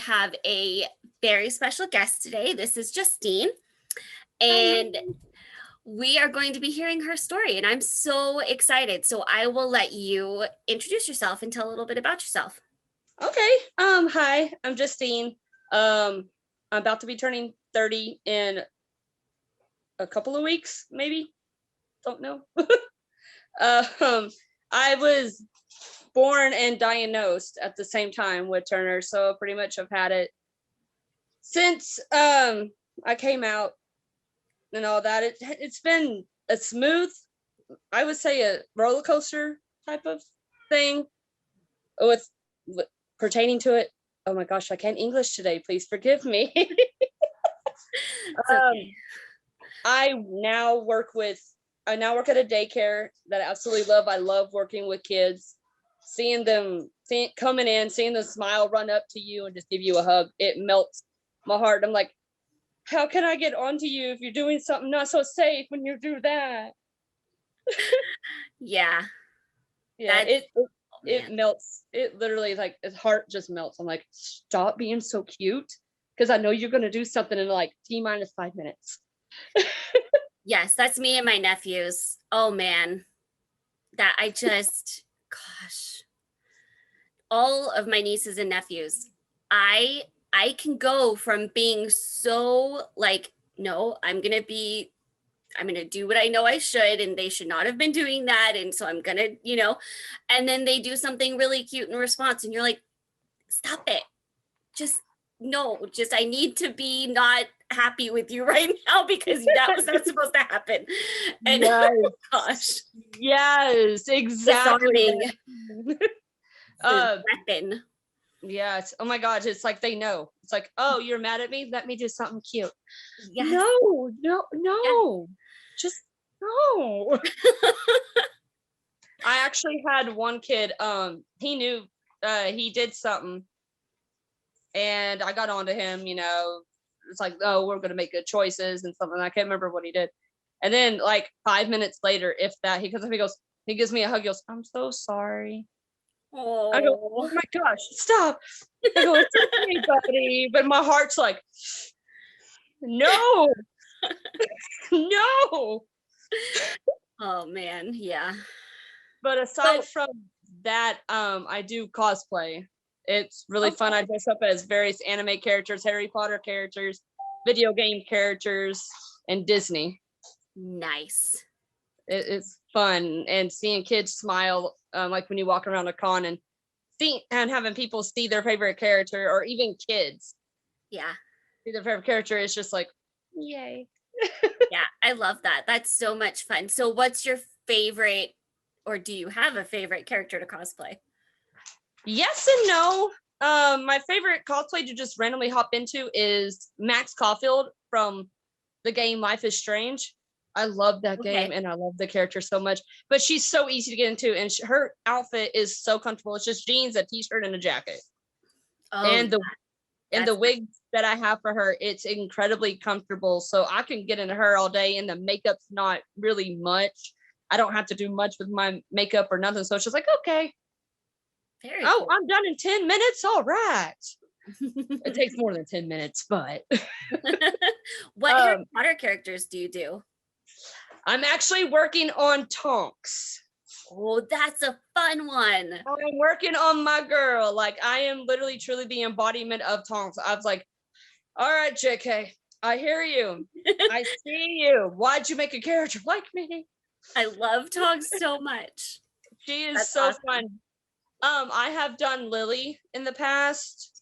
have a very special guest today. This is Justine, Hi. and we are going to be hearing her story, and I'm so excited. So I will let you introduce yourself and tell a little bit about yourself. Okay. Hi, I'm Justine. I'm about to be turning 30 in a couple of weeks, maybe. Don't know. um, I was born and diagnosed at the same time with Turner, so pretty much I've had it since I came out and all that. It's been a smooth, I would say a roller coaster type of thing with pertaining to it. Oh my gosh, I can't English today. Please forgive me. It's um, okay. I now work at a daycare that I absolutely love. I love working with kids, coming in, seeing them smile, run up to you and just give you a hug. It melts my heart. I'm like, how can I get onto you if you're doing something not so safe when you do that? Yeah, Yeah, that's, oh it man. melts. It literally like his heart just melts. I'm like, stop being so cute. Because I know you're gonna do something in like T-minus 5 minutes. Yes, that's me and my nephews. Oh man, that I just, gosh, all of my nieces and nephews. I can go from being so like, no, I'm gonna do what I know I should, and they should not have been doing that. And so I'm gonna, and then they do something really cute in response, and you're like, stop it. Just no, just I need to be not happy with you right now because that was not supposed to happen. And Yes, oh gosh, yes, exactly disarming that. the uh weapon. yes. Oh my gosh, it's like they know. It's like, oh, you're mad at me? Let me do something cute. Yes. No, no, Yes. no. Just no. I actually had one kid, he knew he did something and I got onto him, it's like, oh, we're gonna make good choices and something. I can't remember what he did. And then like 5 minutes later, if that, he comes up, he gives me a hug, he goes, I'm so sorry. I go, oh Oh. my gosh, stop. I go, it's okay, buddy. But my heart's like, no, no. Oh man, yeah. But aside So, from that, I do cosplay. It's really oh, fun. I cool. dress up as various anime characters, Harry Potter characters, video game characters, and Disney. Nice. It's fun and seeing kids smile, like when you walk around a con and having people see their favorite character, or even kids Yeah. see their favorite character. It's just like, yay. Yeah, I love that. That's so much fun. So what's your favorite, or do you have a favorite character to cosplay? Yes and no. My favorite cosplay to just randomly hop into is Max Caulfield from the game Life is Strange. I love that game Okay. and I love the character so much. But she's so easy to get into, and her outfit is so comfortable. It's just jeans, a t-shirt, and a jacket. Oh, And yeah, the that's wig that I have for her, it's incredibly comfortable. So I can get into her all day, and the makeup's not really much. I don't have to do much with my makeup or nothing. So it's just like, okay, very oh, cool. I'm done in 10 minutes. All right. It takes more than 10 minutes, but What Harry um, Potter characters do you do? I'm actually working on Tonks. Oh, that's a fun one. I'm working on my girl. Like, I am literally truly the embodiment of Tonks. I was like, all right, JK, I hear you. I see you. Why'd you make a character like me? I love Togs so much. She is That's so fun. awesome. I have done Lily in the past.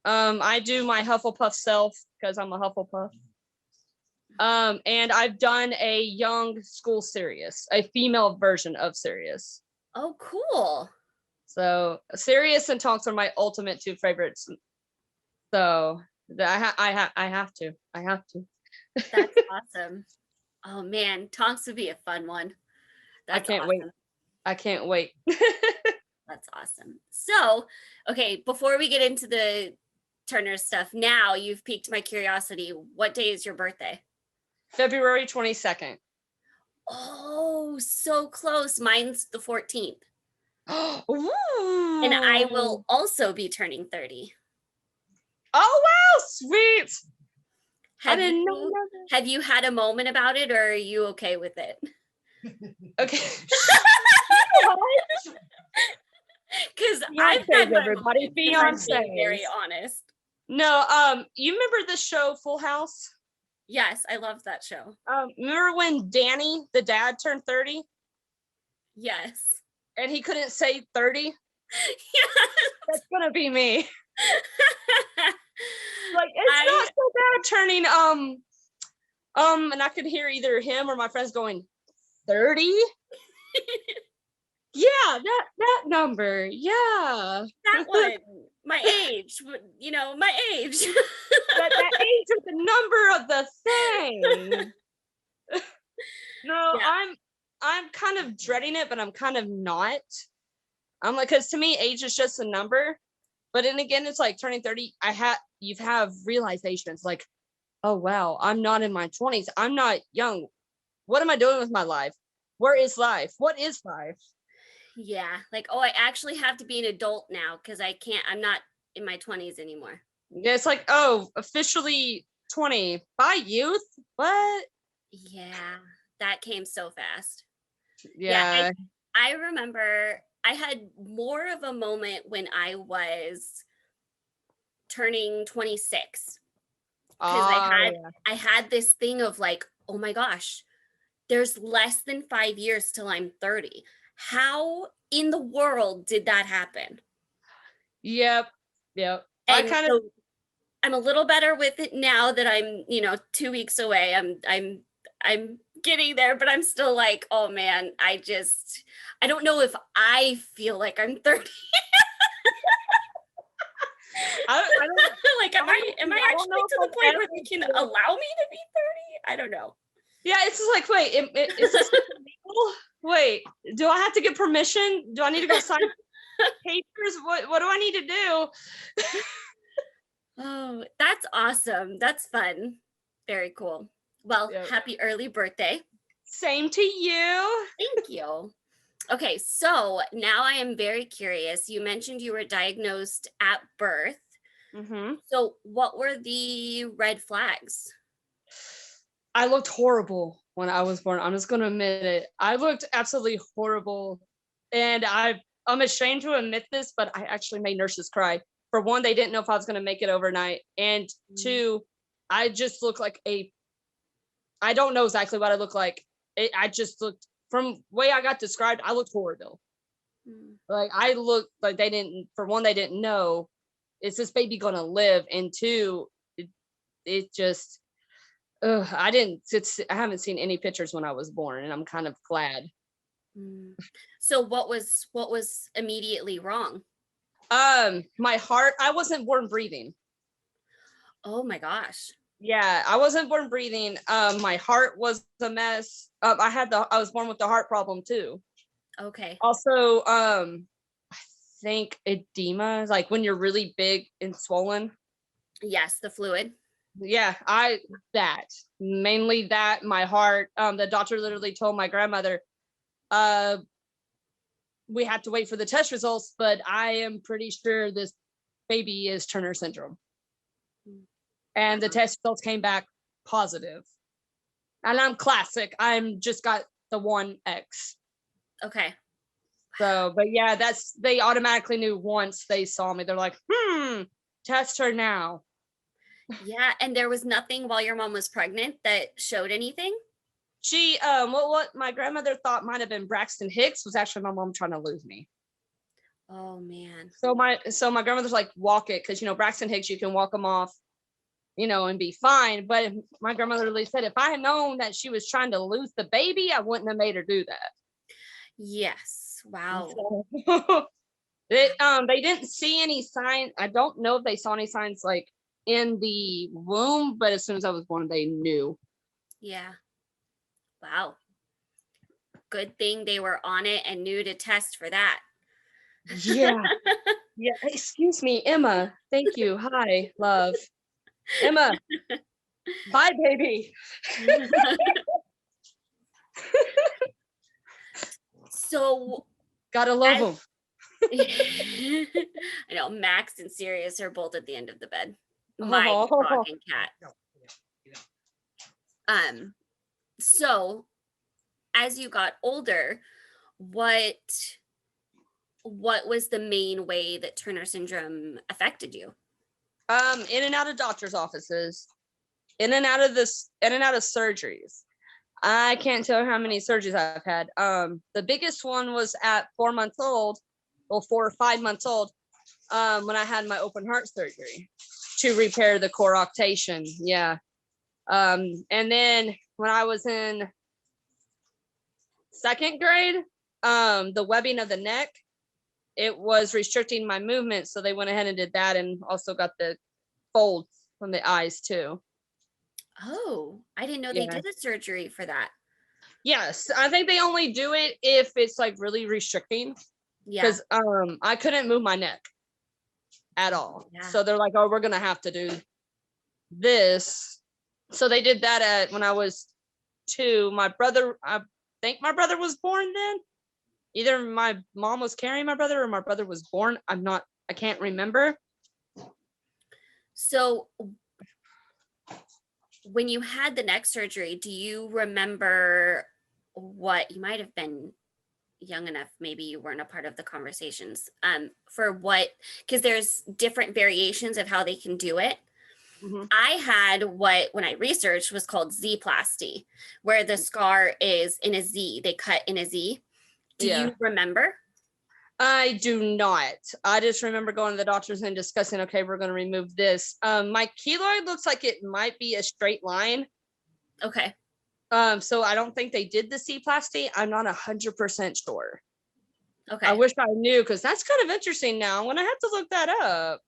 I do my Hufflepuff self because I'm a Hufflepuff. And I've done a young school Sirius, a female version of Sirius. Oh, cool. So Sirius and Tonks are my ultimate two favorites. So I have to. I have to. That's awesome. Oh man, Tonks would be a fun one. I That's can't wait. awesome. I can't wait. That's awesome. So, okay, before we get into the Turner stuff, now you've piqued my curiosity. What day is your birthday? February 22nd. Oh, so close. Mine's the 14th. And I Ooh. will also be turning 30. Oh wow, sweet. I Have didn't know you that. have you had a moment about it, or are you okay with it? Okay. Because I've Beyonce's had my everybody. moments, if I'm being very Beyonce's. honest. No, you remember the show Full House? Yes, I love that show. Remember when Danny, the dad, turned 30 Yes. and he couldn't say 30? Yeah. That's gonna be me. Like, it's not so bad turning and I could hear either him or my friends going 30. Yeah, that number. Yeah. That one, my age, my age. that age is the number of the thing. No, Yeah. I'm kind of dreading it, but I'm kind of not. I'm like, because to me, age is just a number. But then again, it's like turning 30. You have realizations like, oh wow, I'm not in my 20s. I'm not young. What am I doing with my life? Where is life? What is life? Yeah. Like, oh, I actually have to be an adult now because I'm not in my 20s anymore. Yeah, it's like, oh, officially 20. Bye, youth. What? Yeah. That came so fast. Yeah. I remember I had more of a moment when I was turning 26 because I had this thing of like, oh my gosh, there's less than 5 years till I'm 30. How in the world did that happen? Yep. And so I'm a little better with it now that I'm, 2 weeks away. I'm getting there, but I'm still like, oh man, I don't know if I feel like I'm 30. I don't Like, am I actually to the point where they can allow me to be 30? I don't know. Yeah, it's just like, wait, is this legal? Wait, do I have to get permission? Do I need to go sign papers? What do I need to do? Oh, that's awesome. That's fun. Very cool. Well, happy early birthday. Same to you. Thank you. Okay, so now I am very curious. You mentioned you were diagnosed at birth. Mm-hmm. So what were the red flags? I looked horrible when I was born. I'm just going to admit it. I looked absolutely horrible. And I'm ashamed to admit this, but I actually made nurses cry. For one, they didn't know if I was going to make it overnight. And two, I just looked like I don't know exactly what I look like. I just looked, from the way I got described, I looked horrible. Like, I looked like for one, they didn't know, is this baby going to live? And two, it just, I haven't seen any pictures when I was born, and I'm kind of glad. So what was immediately wrong? My heart, I wasn't born breathing. Oh my gosh. Yeah, I wasn't born breathing. My heart was a mess. I was born with the heart problem too. Okay. Also, I think edema, like when you're really big and swollen. Yes, the fluid. Yeah, mainly that, my heart. The doctor literally told my grandmother, we have to wait for the test results, but I am pretty sure this baby is Turner syndrome. And the test results came back positive. And I'm classic. I'm just got the 1X. Okay. So, but yeah, they automatically knew once they saw me. They're like, test her now. Yeah, and there was nothing while your mom was pregnant that showed anything? She, what my grandmother thought might have been Braxton Hicks was actually my mom trying to lose me. Oh man. So my grandmother's like, walk it, because Braxton Hicks, you can walk him off, and be fine. But my grandmother literally said, if I had known that she was trying to lose the baby, I wouldn't have made her do that. Yes. Wow. They didn't see any sign. I don't know if they saw any signs like in the womb, but as soon as I was born, they knew. Yeah. Wow. Good thing they were on it and knew to test for that. Yeah. Yeah. Excuse me, Emma. Thank you. Hi, love. Emma. Bye, baby. So gotta love them. I know Max and Sirius are both at the end of the bed. my dog Oh. and cat. So as you got older, what was the main way that Turner syndrome affected you? In and out of doctor's offices, in and out of surgeries. I can't tell how many surgeries I've had. The biggest one was at 4 months old, well, 4 or 5 months old, when I had my open heart surgery to repair the coarctation. Yeah. And then when I was in 2nd grade, the webbing of the neck, it was restricting my movement. So they went ahead and did that, and also got the folds from the eyes too. Oh, I didn't know they Yeah. did a surgery for that. Yes, I think they only do it if it's like really restricting. Yeah. Because I couldn't move my neck at all. Yeah. So they're like, oh, we're gonna have to do this. So they did that when I was 2. My brother, I think my brother was born then. Either my mom was carrying my brother or my brother was born. I can't remember. So when you had the neck surgery, do you remember what, you might have been young enough, maybe you weren't a part of the conversations, for what, because there's different variations of how they can do it. Mm-hmm. I had what, when I researched, was called Z-plasty, where the scar is in a Z, they cut in a Z. Do you remember? I do not. I just remember going to the doctors and discussing, okay, we're going to remove this. My keloid looks like it might be a straight line. Okay. So I don't think they did the C-plasty. I'm not 100% sure. Okay. I wish I knew, because that's kind of interesting now. I'm going to have to look that up.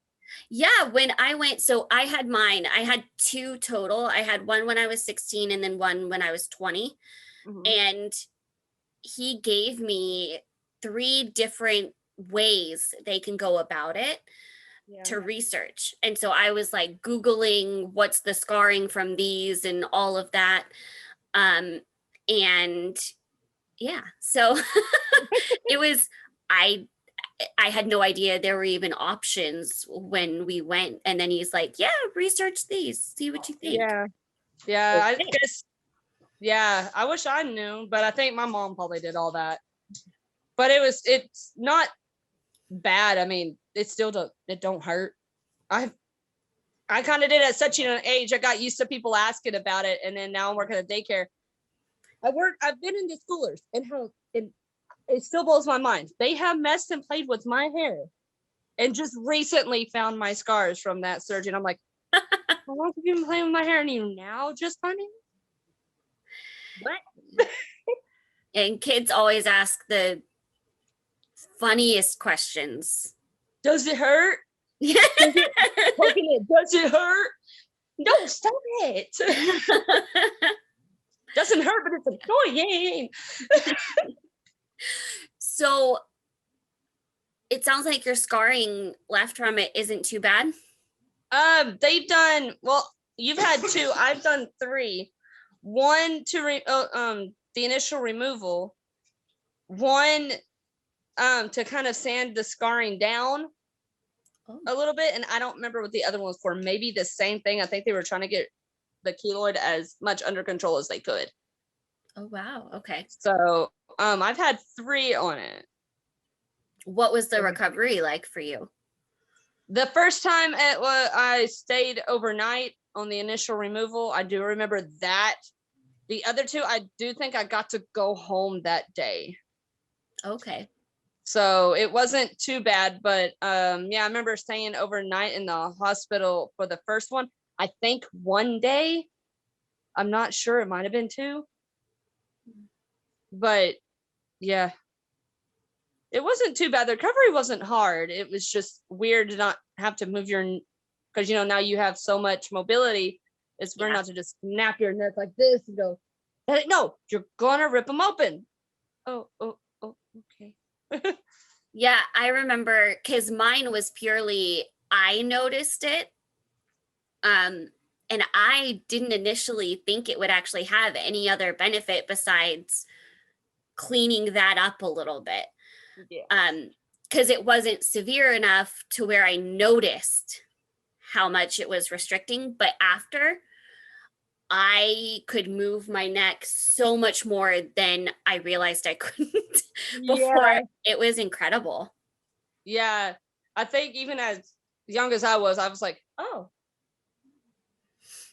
Yeah, when I went, so I had mine. I had 2 total. I had one when I was 16 and then one when I was 20. Mm-hmm. And he gave me 3 different ways they can go about it to research. And so I was like Googling what's the scarring from these and all of that. And yeah, so it was, I had no idea there were even options when we went. And then he's like, yeah, research these, see what you think. Yeah. I guess, yeah, I wish I knew, but I think my mom probably did all that. But it's not bad. I mean, it don't hurt. I kind of did at such an age. I got used to people asking about it, and then now I'm working at daycare. I've been into schoolers, and it still blows my mind. They have messed and played with my hair, and just recently found my scars from that surgery. And I'm like, how long have you been playing with my hair? And you now just finding what? And kids always ask the funniest questions. Does it hurt? Does it hurt? No, stop it. Doesn't hurt, but it's annoying. So it sounds like your scarring left from it isn't too bad. They've done, well, you've had 2. I've done 3. One to the initial removal. One to kind of sand the scarring down a little bit, and I don't remember what the other one was for. Maybe the same thing. I think they were trying to get the keloid as much under control as they could. Oh wow. Okay. So I've had 3 on it. What was the recovery like for you? The first time I stayed overnight on the initial removal. I do remember that. The other 2, I do think I got to go home that day. Okay. So it wasn't too bad, but yeah, I remember staying overnight in the hospital for the first one. I think 1 day. I'm not sure. It might have been 2. But yeah, it wasn't too bad. The recovery wasn't hard. It was just weird to not have to move because now you have so much mobility. It's weird not to just snap your neck like this and go, no, you're gonna rip them open. Oh, okay. Yeah, I remember, because mine was purely, I noticed it. And I didn't initially think it would actually have any other benefit besides cleaning that up a little bit. Yeah. Because it wasn't severe enough to where I noticed how much it was restricting, but after, I could move my neck so much more than I realized I couldn't before. Yeah. It was incredible. Yeah. I think even as young as I was like, oh,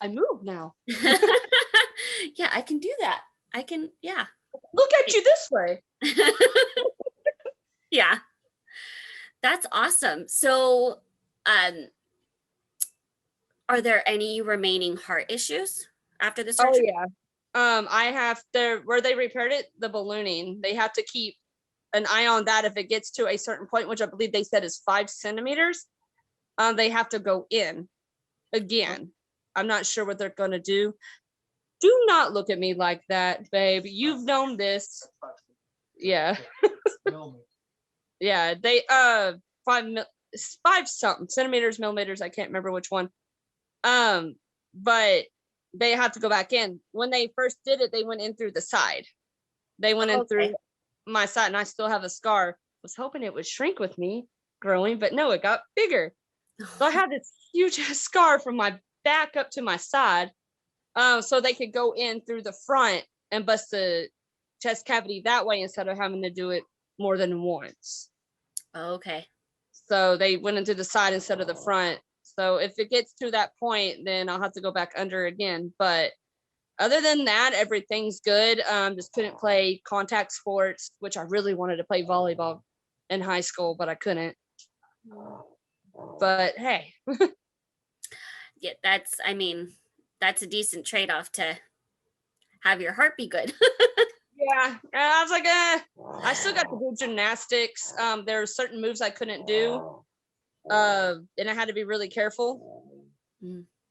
I move now. Yeah, I can do that. I can, yeah. Look at you this way. Yeah, that's awesome. So, um, are there any remaining heart issues after the Oh surgery? yeah. I have to where they repaired it, the ballooning. They have to keep an eye on that if it gets to a certain point, which I believe they said is 5 centimeters. They have to go in again. I'm not sure what they're gonna do. Do not look at me like that, babe. You've known this. Yeah. Yeah. They 5 something centimeters, millimeters. I can't remember which one. But they have to go back in. When they first did it, they went in through the side. They went in through Okay. my side, and I still have a scar. Was hoping it would shrink with me growing, but no, it got bigger. So I had this huge scar from my back up to my side. So they could go in through the front and bust the chest cavity that way instead of having to do it more than once. Okay. So they went into the side instead of the front. So if it gets to that point, then I'll have to go back under again. But other than that, everything's good. Just couldn't play contact sports, which I really wanted to play volleyball in high school, but I couldn't. But hey, Yeah, I mean, that's a decent trade-off to have your heart be good. yeah. And I was like, I still got to do gymnastics. There were certain moves I couldn't do. And I had to be really careful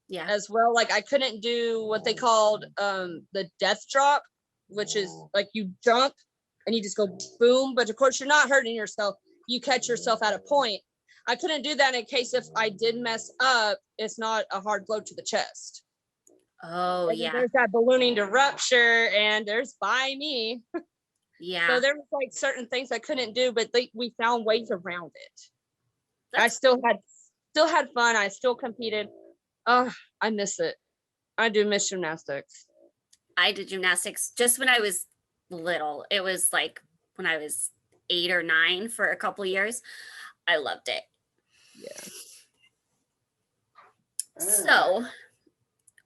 Yeah. as well. Like I couldn't do what they called the death drop, which is like you jump and you just go boom, but of course you're not hurting yourself. You catch yourself at a point. I couldn't do that in case if I did mess up, it's not a hard blow to the chest. Oh, And then yeah. there's that ballooning to rupture, and there's by me. Yeah. So there was like certain things I couldn't do, but we found ways around it. I That's, still had fun. I still competed. Oh, I miss it. I do miss gymnastics. I did gymnastics just when I was little. It was like when I was 8 or 9 for a couple years. I loved it. Yeah. So,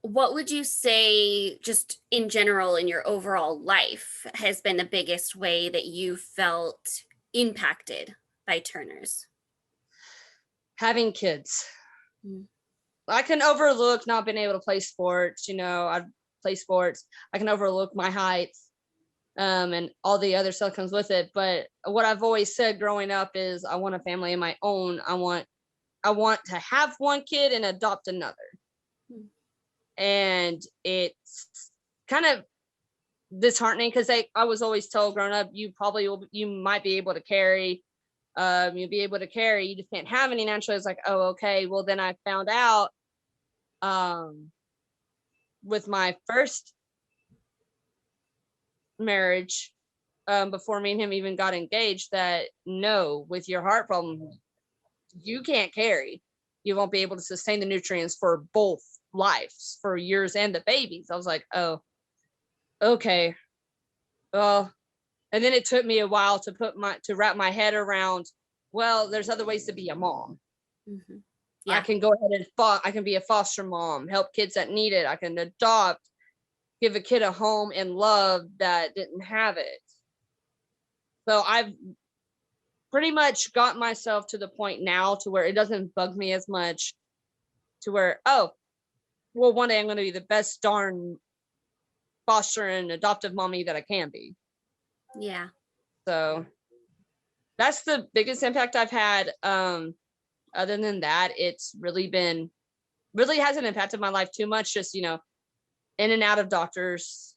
what would you say, just in general, in your overall life, has been the biggest way that you felt impacted by Turner's? Having kids. Mm. I can overlook not being able to play sports. I play sports. I can overlook my height, and all the other stuff comes with it. But what I've always said growing up is I want a family of my own. I want to have one kid and adopt another. Mm. And it's kind of disheartening because I was always told growing up, you might be able to carry. You'll be able to carry. You just can't have any naturally. It's like, oh, okay. Well, then I found out with my first marriage, before me and him even got engaged, that no, with your heart problem, you can't carry. You won't be able to sustain the nutrients for both lives, for yours and the babies. I was like, oh, okay. Well, and then it took me a while to wrap my head around, well, there's other ways to be a mom. Mm-hmm. I Yeah. can go ahead and I can be a foster mom, help kids that need it. I can adopt, give a kid a home and love that didn't have it. So I've pretty much got myself to the point now to where it doesn't bug me as much, to where, oh, well, one day I'm going to be the best darn foster and adoptive mommy that I can be. Yeah. So that's the biggest impact I've had. Other than that, it's really hasn't impacted my life too much. Just, in and out of doctors,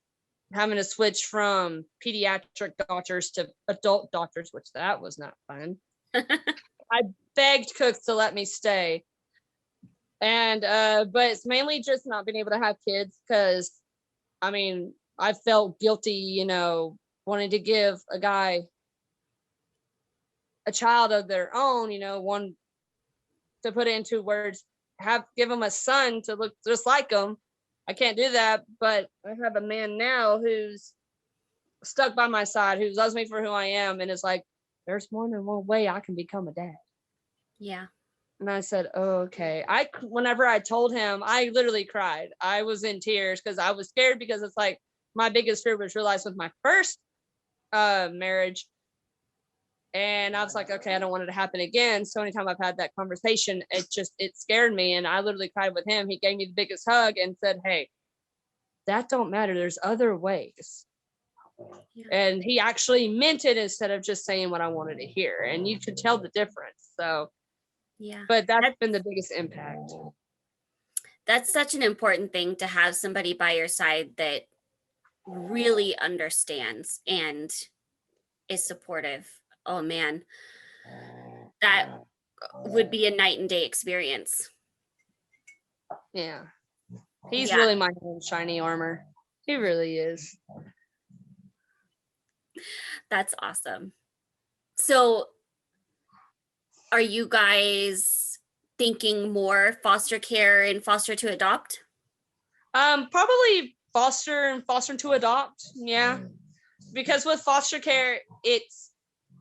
having to switch from pediatric doctors to adult doctors, which that was not fun. I begged cooks to let me stay. And but it's mainly just not being able to have kids because I felt guilty, wanting to give a guy a child of their own, one, to put it into words, give him a son to look just like him. I can't do that, but I have a man now who's stuck by my side, who loves me for who I am, and is like, there's more than one way I can become a dad. Yeah. And I said, oh, okay. Whenever I told him, I literally cried. I was in tears because I was scared, because it's like my biggest fear was realized with my first marriage. And I was like, okay, I don't want it to happen again. So anytime I've had that conversation, it scared me. And I literally cried with him. He gave me the biggest hug and said, hey, that don't matter. There's other ways. Yeah. And he actually meant it instead of just saying what I wanted to hear. And you could tell the difference. So, Yeah. but that's been the biggest impact. That's such an important thing, to have somebody by your side that really understands and is supportive. Oh man, that would be a night and day experience. Yeah. He's Yeah. really my shiny armor. He really is. That's awesome. So are you guys thinking more foster care and foster to adopt? Probably foster and foster to adopt. Yeah. Because with foster care,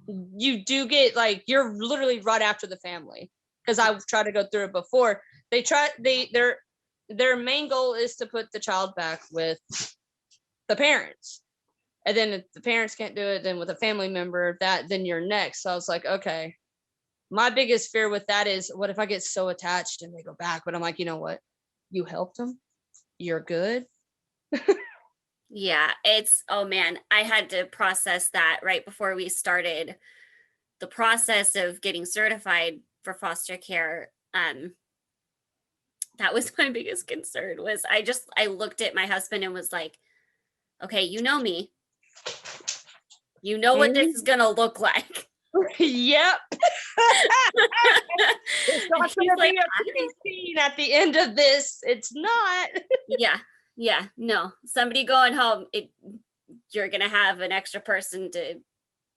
you do get like, you're literally right after the family. Because I've tried to go through it before. Their main goal is to put the child back with the parents. And then if the parents can't do it, then with a family member, then you're next. So I was like, okay. My biggest fear with that is, what if I get so attached and they go back? But I'm like, you know what? You helped them. You're good. Yeah, oh man, I had to process that right before we started the process of getting certified for foster care. That was my biggest concern. Was I looked at my husband and was like, okay, you know me. You know what this is gonna look like. Yep. It's not going to be a pretty scene at the end of this. It's not. Yeah, no. Somebody going home, you're gonna have an extra person to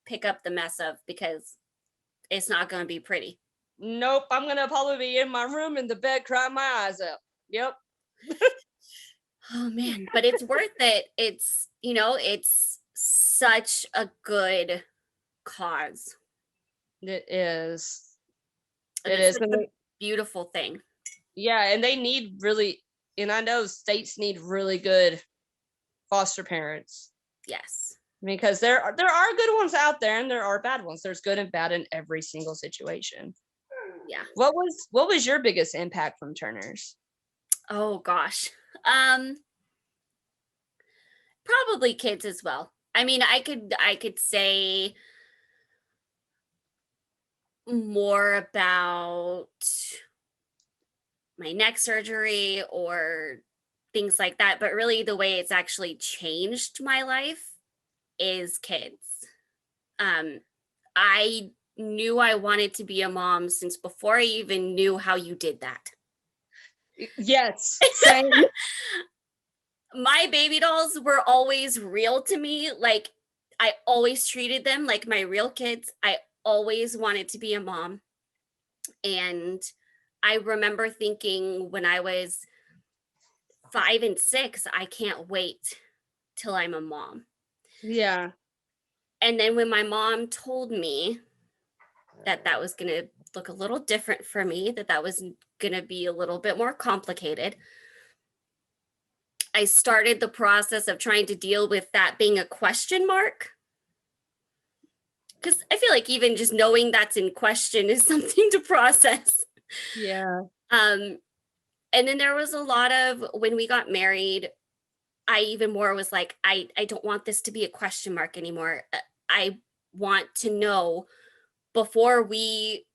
pick up the mess of, because it's not gonna be pretty. Nope. I'm going to probably be in my room in the bed crying my eyes out. Yep. Oh man, but it's worth it. It's such a good cause. It is. And It it's is. such a beautiful thing. Yeah. And they need really, and I know states need really good foster parents. Yes. Because there are good ones out there and there are bad ones. There's good and bad in every single situation. Yeah. What was your biggest impact from Turner's? Oh gosh. Probably kids as well. I mean, I could say more about my neck surgery or things like that, but really the way it's actually changed my life is kids. I knew I wanted to be a mom since before I even knew how you did that. Yes, same. My baby dolls were always real to me. Like, I always treated them like my real kids. I always wanted to be a mom. And I remember thinking when I was 5 and 6, I can't wait till I'm a mom. Yeah. And then when my mom told me that was going to look a little different for me, that was going to be a little bit more complicated, I started the process of trying to deal with that being a question mark. Because I feel like even just knowing that's in question is something to process. Yeah. And then there was a lot of, when we got married, I even more was like, I don't want this to be a question mark anymore. I want to know before we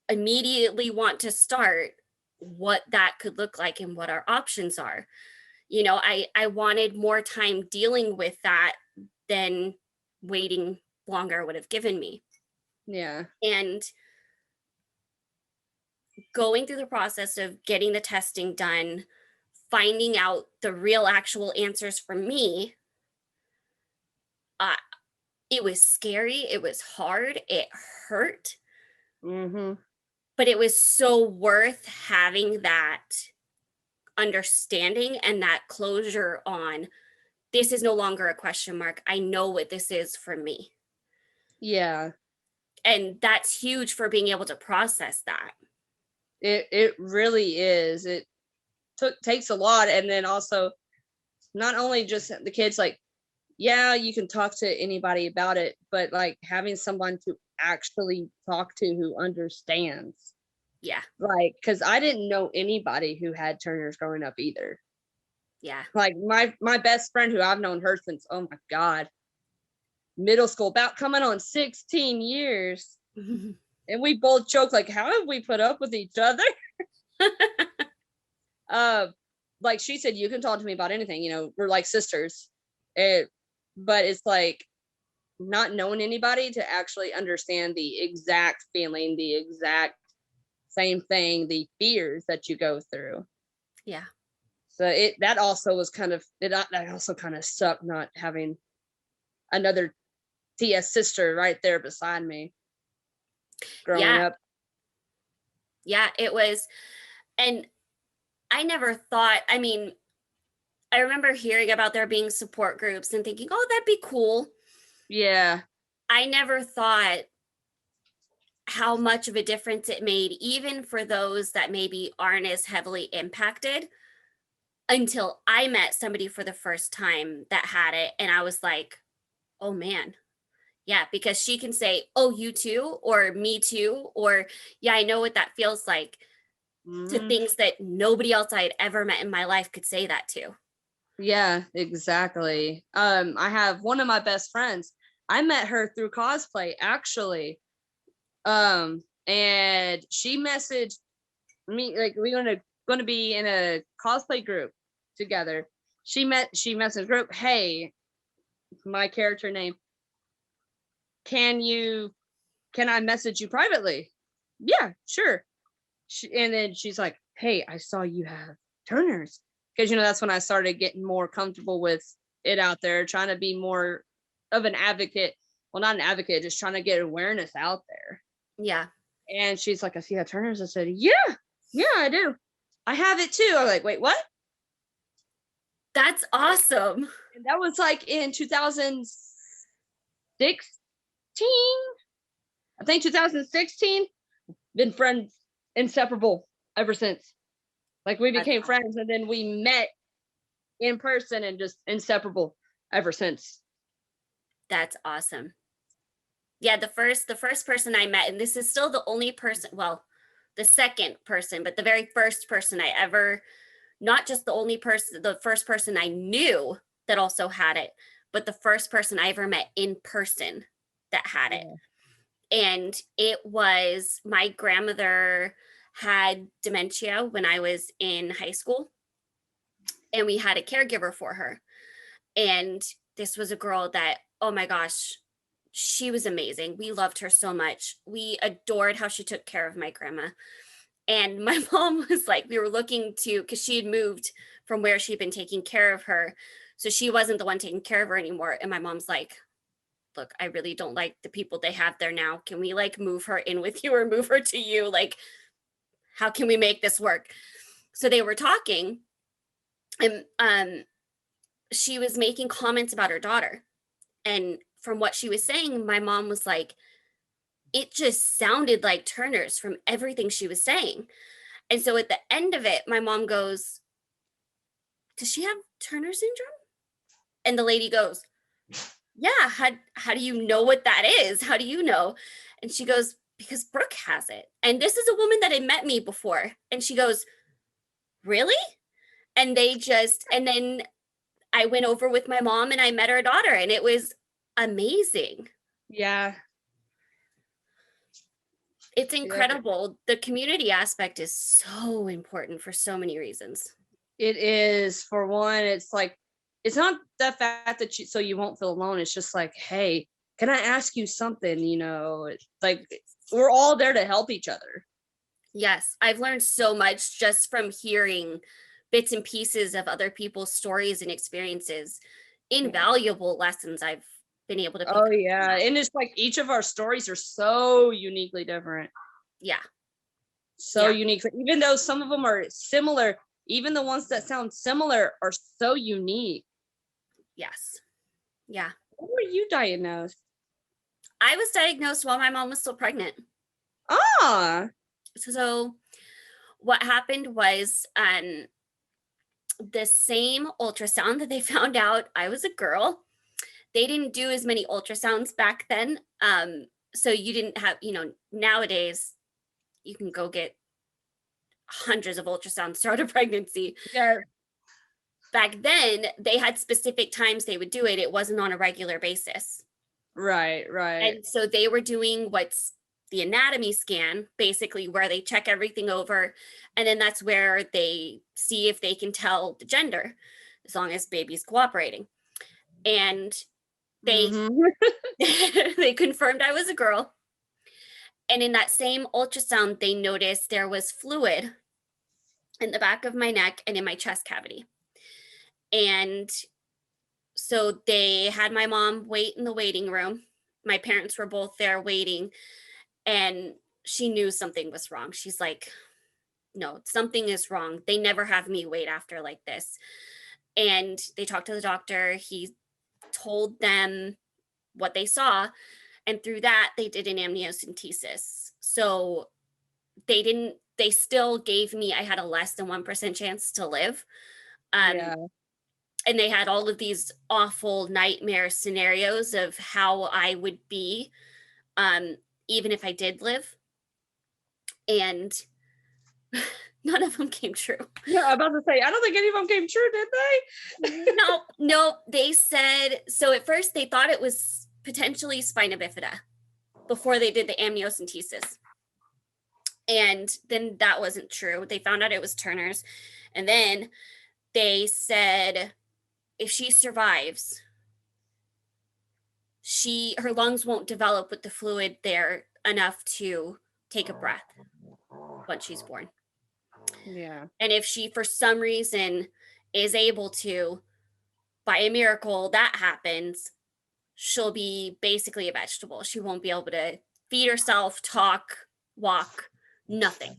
immediately want to start what that could look like and what our options are. I wanted more time dealing with that than waiting longer would have given me. Yeah. And going through the process of getting the testing done, finding out the real actual answers for me, it was scary. It was hard. It hurt. Mm-hmm. but it was so worth having that understanding and that closure on, this is no longer a question mark. I know what this is for me. Yeah. And that's huge for being able to process that. It really is. It takes a lot. And then also, not only just the kids, like, yeah, you can talk to anybody about it, but like having someone to actually talk to who understands. Yeah. Like, because I didn't know anybody who had Turners growing up either. Yeah. Like my best friend, who I've known her since, oh my God, middle school, about coming on 16 years. And we both joke, like, how have we put up with each other? Like she said, you can talk to me about anything, you know, we're like sisters. But it's like not knowing anybody to actually understand the exact feeling, the exact same thing, the fears that you go through. Yeah. So that also was kind of, that also kind of sucked, not having another TS sister right there beside me growing Yeah. up. Yeah, it was. And I never thought, I mean, I remember hearing about there being support groups and thinking, oh, that'd be cool. Yeah. I never thought how much of a difference it made, even for those that maybe aren't as heavily impacted, until I met somebody for the first time that had it. And I was like, oh man, yeah, because she can say, oh, you too, or me too, or yeah, I know what that feels like, to Mhm. things that nobody else I had ever met in my life could say that to. Yeah, exactly. I have one of my best friends. I met her through cosplay, actually. And she messaged me, like, we're gonna be in a cosplay group together. She messaged group, hey, my character name, can I message you privately? Yeah, sure. And then she's like, hey, I saw you have Turners. Because, you know, that's when I started getting more comfortable with it out there, trying to be more of an advocate. Well, not an advocate, just trying to get awareness out there. Yeah. And she's like, I see you have Turners. I said, yeah, I do. I have it too. I'm like, wait, what? That's awesome. And that was like in 2016. I think 2016. Been friends, inseparable ever since. Like, we That's became awesome. friends, and then we met in person and just inseparable ever since. That's awesome. Yeah, the first person I met, and this is still the only person, well, the second person, but the very first person I ever, not just the only person, the first person I knew that also had it, but the first person I ever met in person that had it. Yeah. And it was, my grandmother had dementia when I was in high school, and we had a caregiver for her. And this was a girl that, oh my gosh, she was amazing. We loved her so much. We adored how she took care of my grandma. And my mom was like, we were looking to, because she had moved from where she'd been taking care of her. So she wasn't the one taking care of her anymore. And my mom's like, look, I really don't like the people they have there now. Can we like move her in with you or move her to you? Like, how can we make this work? So they were talking, and she was making comments about her daughter. And from what she was saying, my mom was like, it just sounded like Turner's from everything she was saying. And so at the end of it, my mom goes, does she have Turner syndrome? And the lady goes, yeah, how do you know what that is? How do you know? And she goes, because Brooke has it. And this is a woman that had met me before. And she goes, really? And and then I went over with my mom and I met her daughter, and it was amazing. Yeah. It's Yeah. incredible. The community aspect is so important for so many reasons. It is. For one, it's like, it's not the fact that so you won't feel alone. It's just like, hey, can I ask you something? You know, it's like, we're all there to help each other. Yes, I've learned so much just from hearing bits and pieces of other people's stories and experiences. Yeah. Invaluable lessons I've been able to pick Oh up from yeah. that. And it's like each of our stories are so uniquely different. Yeah. So unique. Even though some of them are similar, even the ones that sound similar are so unique. Yes. Yeah. When were you diagnosed? I was diagnosed while my mom was still pregnant. Ah. So what happened was the same ultrasound that they found out I was a girl, they didn't do as many ultrasounds back then. So you didn't have, nowadays you can go get hundreds of ultrasounds throughout a pregnancy. Yeah. Back then, they had specific times they would do it. It wasn't on a regular basis. Right. And so they were doing what's the anatomy scan, basically, where they check everything over. And then that's where they see if they can tell the gender, as long as baby's cooperating. And they they confirmed I was a girl. And in that same ultrasound, they noticed there was fluid in the back of my neck and in my chest cavity. And so they had my mom wait in the waiting room. My parents were both there waiting, and she knew something was wrong. She's like, no, something is wrong. They never have me wait after like this. And they talked to the doctor. He told them what they saw. And through that, they did an amniocentesis. So they still gave me, I had a less than 1% chance to live. And they had all of these awful nightmare scenarios of how I would be, even if I did live. And none of them came true. Yeah, I'm about to say, I don't think any of them came true, did they? No, they said, so at first they thought it was potentially spina bifida before they did the amniocentesis. And then that wasn't true. They found out it was Turner's. And then they said, if she survives, her lungs won't develop with the fluid there enough to take a breath once she's born. Yeah. And if she, for some reason, is able to, by a miracle, that happens, she'll be basically a vegetable. She won't be able to feed herself, talk, walk, nothing.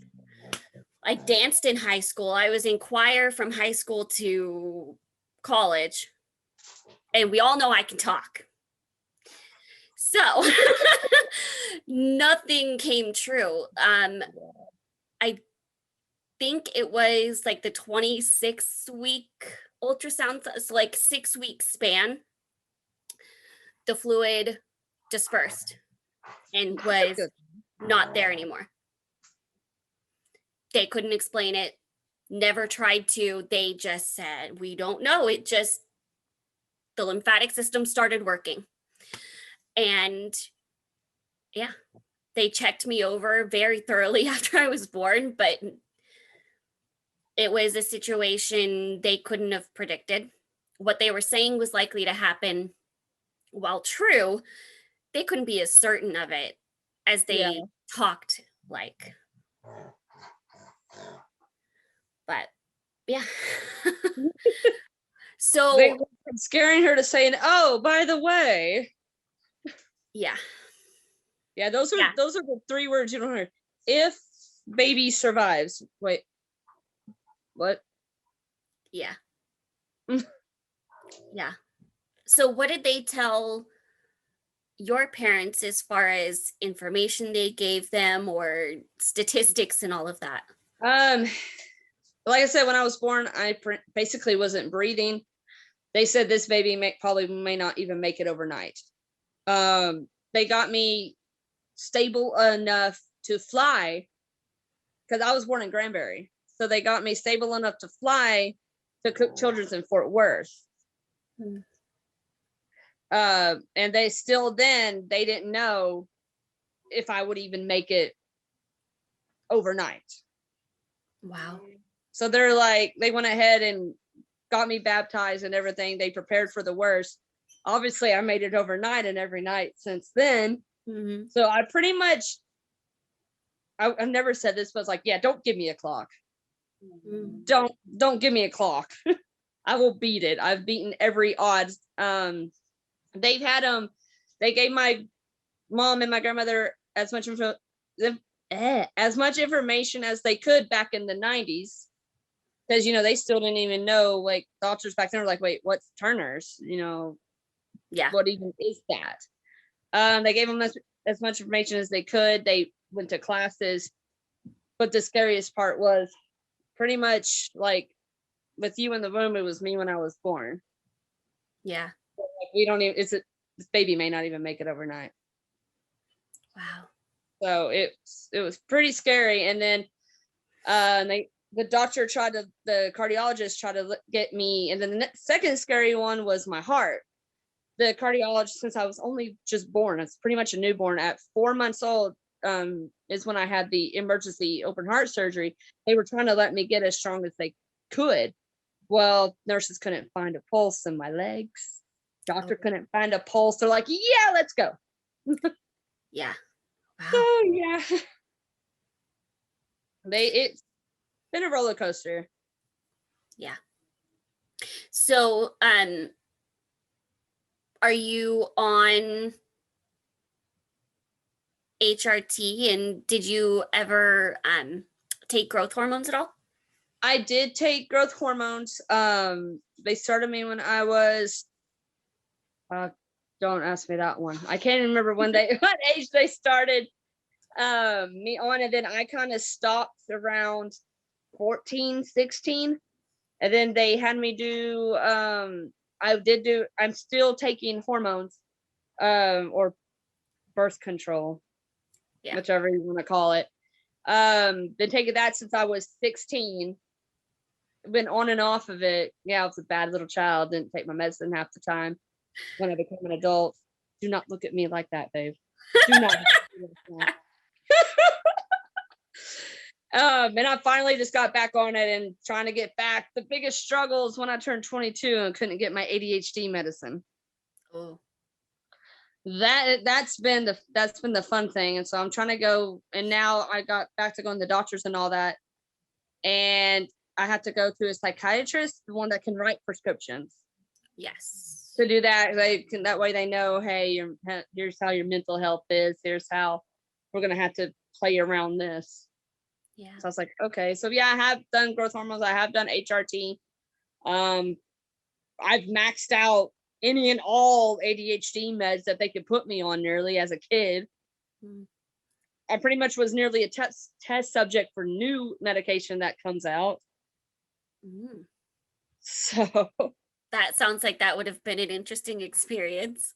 I danced in high school. I was in choir from high school to college. And we all know I can talk. So nothing came true. I think it was like the 26-week ultrasound, so like 6-week span. The fluid dispersed and was not there anymore. They couldn't explain it, never tried to. They just said, we don't know. The lymphatic system started working. And yeah, they checked me over very thoroughly after I was born, but it was a situation they couldn't have predicted. What they were saying was likely to happen, while true, they couldn't be as certain of it as they talked like. But yeah. So they went from scaring her to saying, oh, by the way. Yeah. Yeah, those are the 3 words you don't hear. If baby survives. Wait. What? Yeah. Yeah. So what did they tell your parents as far as information they gave them or statistics and all of that? Like I said, when I was born, I basically wasn't breathing. They said this baby may not even make it overnight. They got me stable enough to fly because I was born in Granbury. So they got me stable enough to fly to Cook Children's in Fort Worth. And they didn't know if I would even make it overnight. Wow. So they're like, they went ahead and got me baptized and everything. They prepared for the worst. Obviously, I made it overnight and every night since then. Mm-hmm. So I pretty much, I've never said this, but it's like, yeah, don't give me a clock. Mm-hmm. Don't give me a clock. I will beat it. I've beaten every odds. They gave my mom and my grandmother as much as much information as they could back in the 90s. Because, they still didn't even know, like, doctors back then were like, wait, what's Turner's? Yeah. What even is that? They gave them as much information as they could. They went to classes. But the scariest part was pretty much like with you in the room, it was me when I was born. Yeah. Like, we don't even, this baby may not even make it overnight. Wow. So it was pretty scary. And then the cardiologist tried to get me. And then the second scary one was my heart. The cardiologist, since I was only just born, it's pretty much a newborn at 4 months old, is when I had the emergency open heart surgery. They were trying to let me get as strong as they could. Well, nurses couldn't find a pulse in my legs. Doctor couldn't find a pulse. They're like, yeah, let's go. Yeah. Wow. So yeah. It's been a roller coaster. Yeah. So, are you on HRT, and did you ever take growth hormones at all? I did take growth hormones. They started me when I was don't ask me that one. I can't remember what age they started me on, and then I kind of stopped around 14, 16. And then they had me do I'm still taking hormones, or birth control, whichever you want to call it. Been taking that since I was 16. Been on and off of it. Yeah, I was a bad little child. Didn't take my medicine half the time. When I became an adult, do not look at me like that, babe. Do not. And I finally just got back on it and trying to get back. The biggest struggle is when I turned 22 and couldn't get my ADHD medicine. Oh. That's been the fun thing. And so I'm trying to go, and now I got back to going to the doctors and all that. And I have to go to a psychiatrist, the one that can write prescriptions. Yes. To do that, that way they know, hey, here's how your mental health is. Here's how we're gonna have to play around this. Yeah. So I was like, okay. So yeah, I have done growth hormones. I have done HRT. I've maxed out any and all ADHD meds that they could put me on nearly as a kid. Mm. I pretty much was nearly a test subject for new medication that comes out. Mm. So that sounds like that would have been an interesting experience.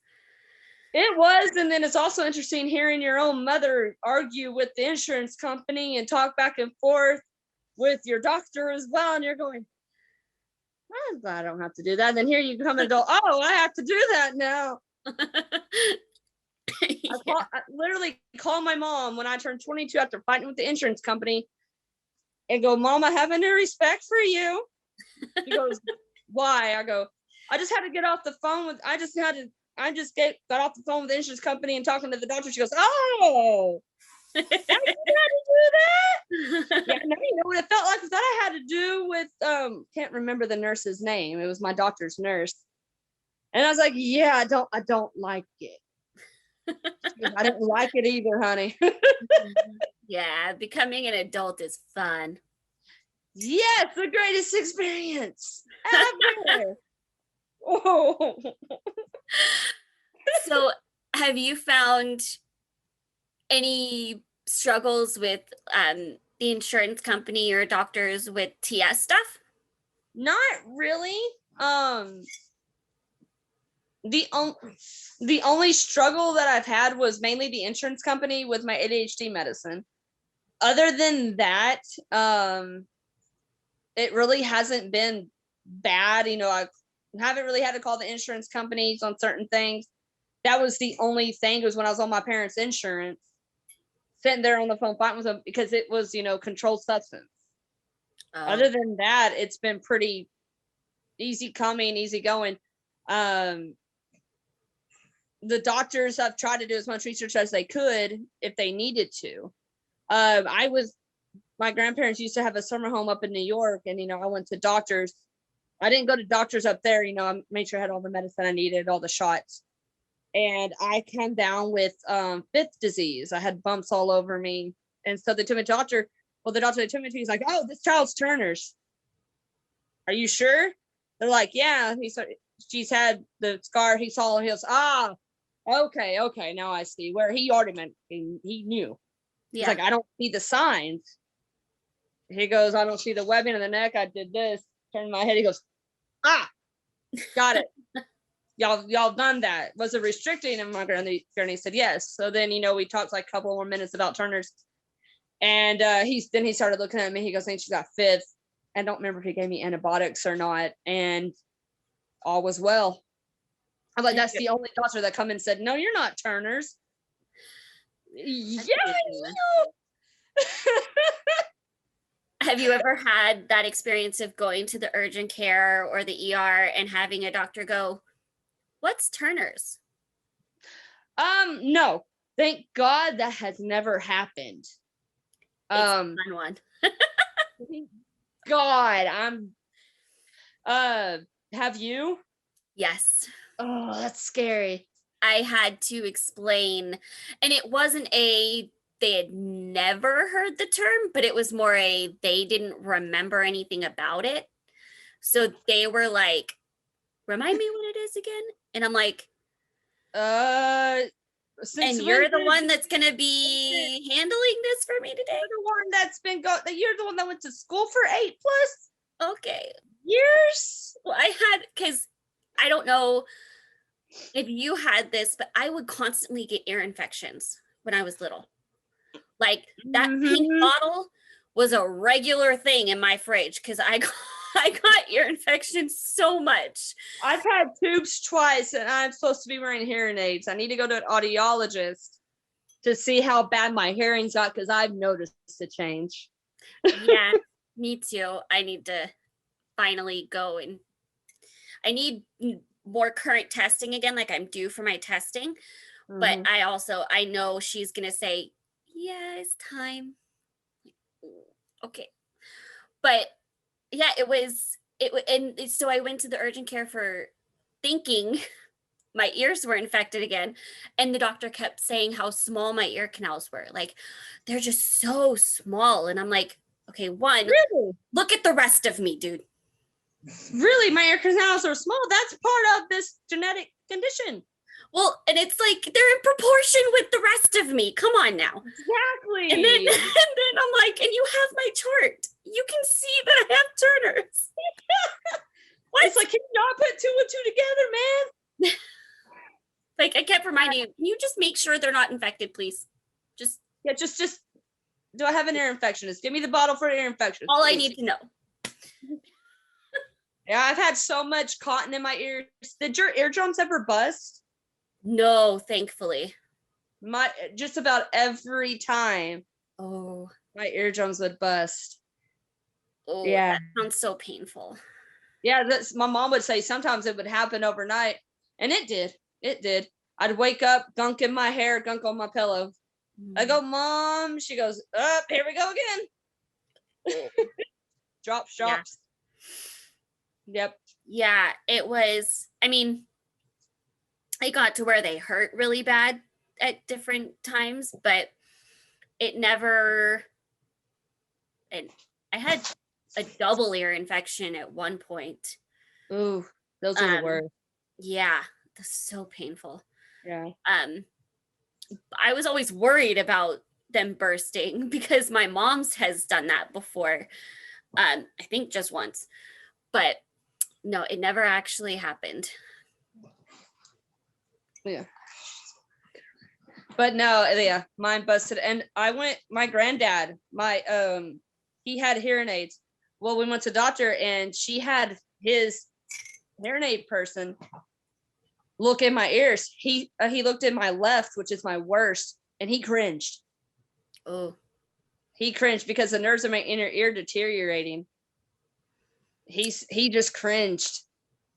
It was. And then it's also interesting hearing your own mother argue with the insurance company and talk back and forth with your doctor as well. And you're going, I don't have to do that. And then here you come an adult. Oh, I have to do that now. Yeah. I literally called my mom when I turned 22 after fighting with the insurance company and go, Mom, I have a new respect for you. She goes, why? I go, I just had to get off the phone with, got off the phone with the insurance company and talking to the doctor. She goes, oh, I had to do that. Yeah, no, you know what it felt like is that I had to do with, can't remember the nurse's name. It was my doctor's nurse. And I was like, yeah, I don't like it. I didn't like it either, honey. Yeah, becoming an adult is fun. Yes, the greatest experience ever. Oh. So have you found any struggles with the insurance company or doctors with TS stuff? Not really. The only struggle that I've had was mainly the insurance company with my ADHD medicine. Other than that, it really hasn't been bad. I haven't really had to call the insurance companies on certain things. That was the only thing, was when I was on my parents' insurance, sitting there on the phone fighting with them because it was, controlled substance. Other than that, it's been pretty easy coming, easy going. The doctors have tried to do as much research as they could if they needed to. My grandparents used to have a summer home up in New York, and, I went to doctors. I didn't go to doctors up there, I made sure I had all the medicine I needed, all the shots. And I came down with fifth disease. I had bumps all over me. And so they took me to the doctor. Well, the doctor they took me to, he's like, oh, this child's Turner's. Are you sure? They're like, yeah. She's had the scar. He saw, he goes, okay. Now I see where he already meant, he knew. He's like, I don't see the signs. He goes, I don't see the webbing in the neck. I did this, turned my head. He goes, got it. Y'all done that. Was it restricting? And my granny said yes. So then, we talked like a couple more minutes about Turner's. And he started looking at me. He goes, I think she's got fifth. I don't remember if he gave me antibiotics or not. And all was well. I'm like, that's the only doctor that come and said, no, you're not Turner's. Yeah, I know. Have you ever had that experience of going to the urgent care or the ER and having a doctor go, what's Turner's? No, thank God that has never happened. It's a fun one. God, have you? Yes. Oh, that's scary. I had to explain, and it wasn't they had never heard the term, but it was more they didn't remember anything about it. So they were like, remind me what it is again. And I'm like, and you're the one that's going to be handling this for me today? You're the one that's been you're the one that went to school for 8+ okay years. Well, I had, because I don't know if you had this, but I would constantly get ear infections when I was little. Like that pink bottle was a regular thing in my fridge because I got ear infections so much. I've had tubes twice and I'm supposed to be wearing hearing aids. I need to go to an audiologist to see how bad my hearing's got because I've noticed a change. Yeah, me too. I need to finally go, and I need more current testing again, like I'm due for my testing. But I know she's going to say, yeah, it's time. Okay. But yeah, and so I went to the urgent care for thinking my ears were infected again. And the doctor kept saying how small my ear canals were. Like, they're just so small. And I'm like, okay, really? Look at the rest of me, dude. Really? My ear canals are small? That's part of this genetic condition. Well, and it's like they're in proportion with the rest of me. Come on now. Exactly. And then I'm like, and you have my chart. You can see that I have Turner's. What? It's like, can you not put 2 and 2 together, man? Like, I kept reminding you, can you just make sure they're not infected, please? Just do I have an ear infection? Just give me the bottle for ear infection. All please. I need to know. Yeah, I've had so much cotton in my ears. Did your eardrums ever bust? No, thankfully. Just about every time. Oh, my eardrums would bust. Oh, yeah, that sounds so painful. Yeah, my mom would say sometimes it would happen overnight, and it did. I'd wake up, gunk in my hair, gunk on my pillow. I go, Mom. She goes, up. Here we go again. Drops. Yeah. Yep. Yeah, it was. I mean, it got to where they hurt really bad at different times, but it never. And I had a double ear infection at one point. Ooh, those are the worst. Yeah, that's so painful. Yeah. I was always worried about them bursting because my mom's has done that before. I think just once, but no, it never actually happened. Yeah. But no, yeah, mine busted. And my granddad, he had hearing aids. Well, we went to the doctor and she had his hearing aid person look in my ears. He looked at my left, which is my worst, and he cringed. Oh. He cringed because the nerves in my inner ear deteriorating. He just cringed.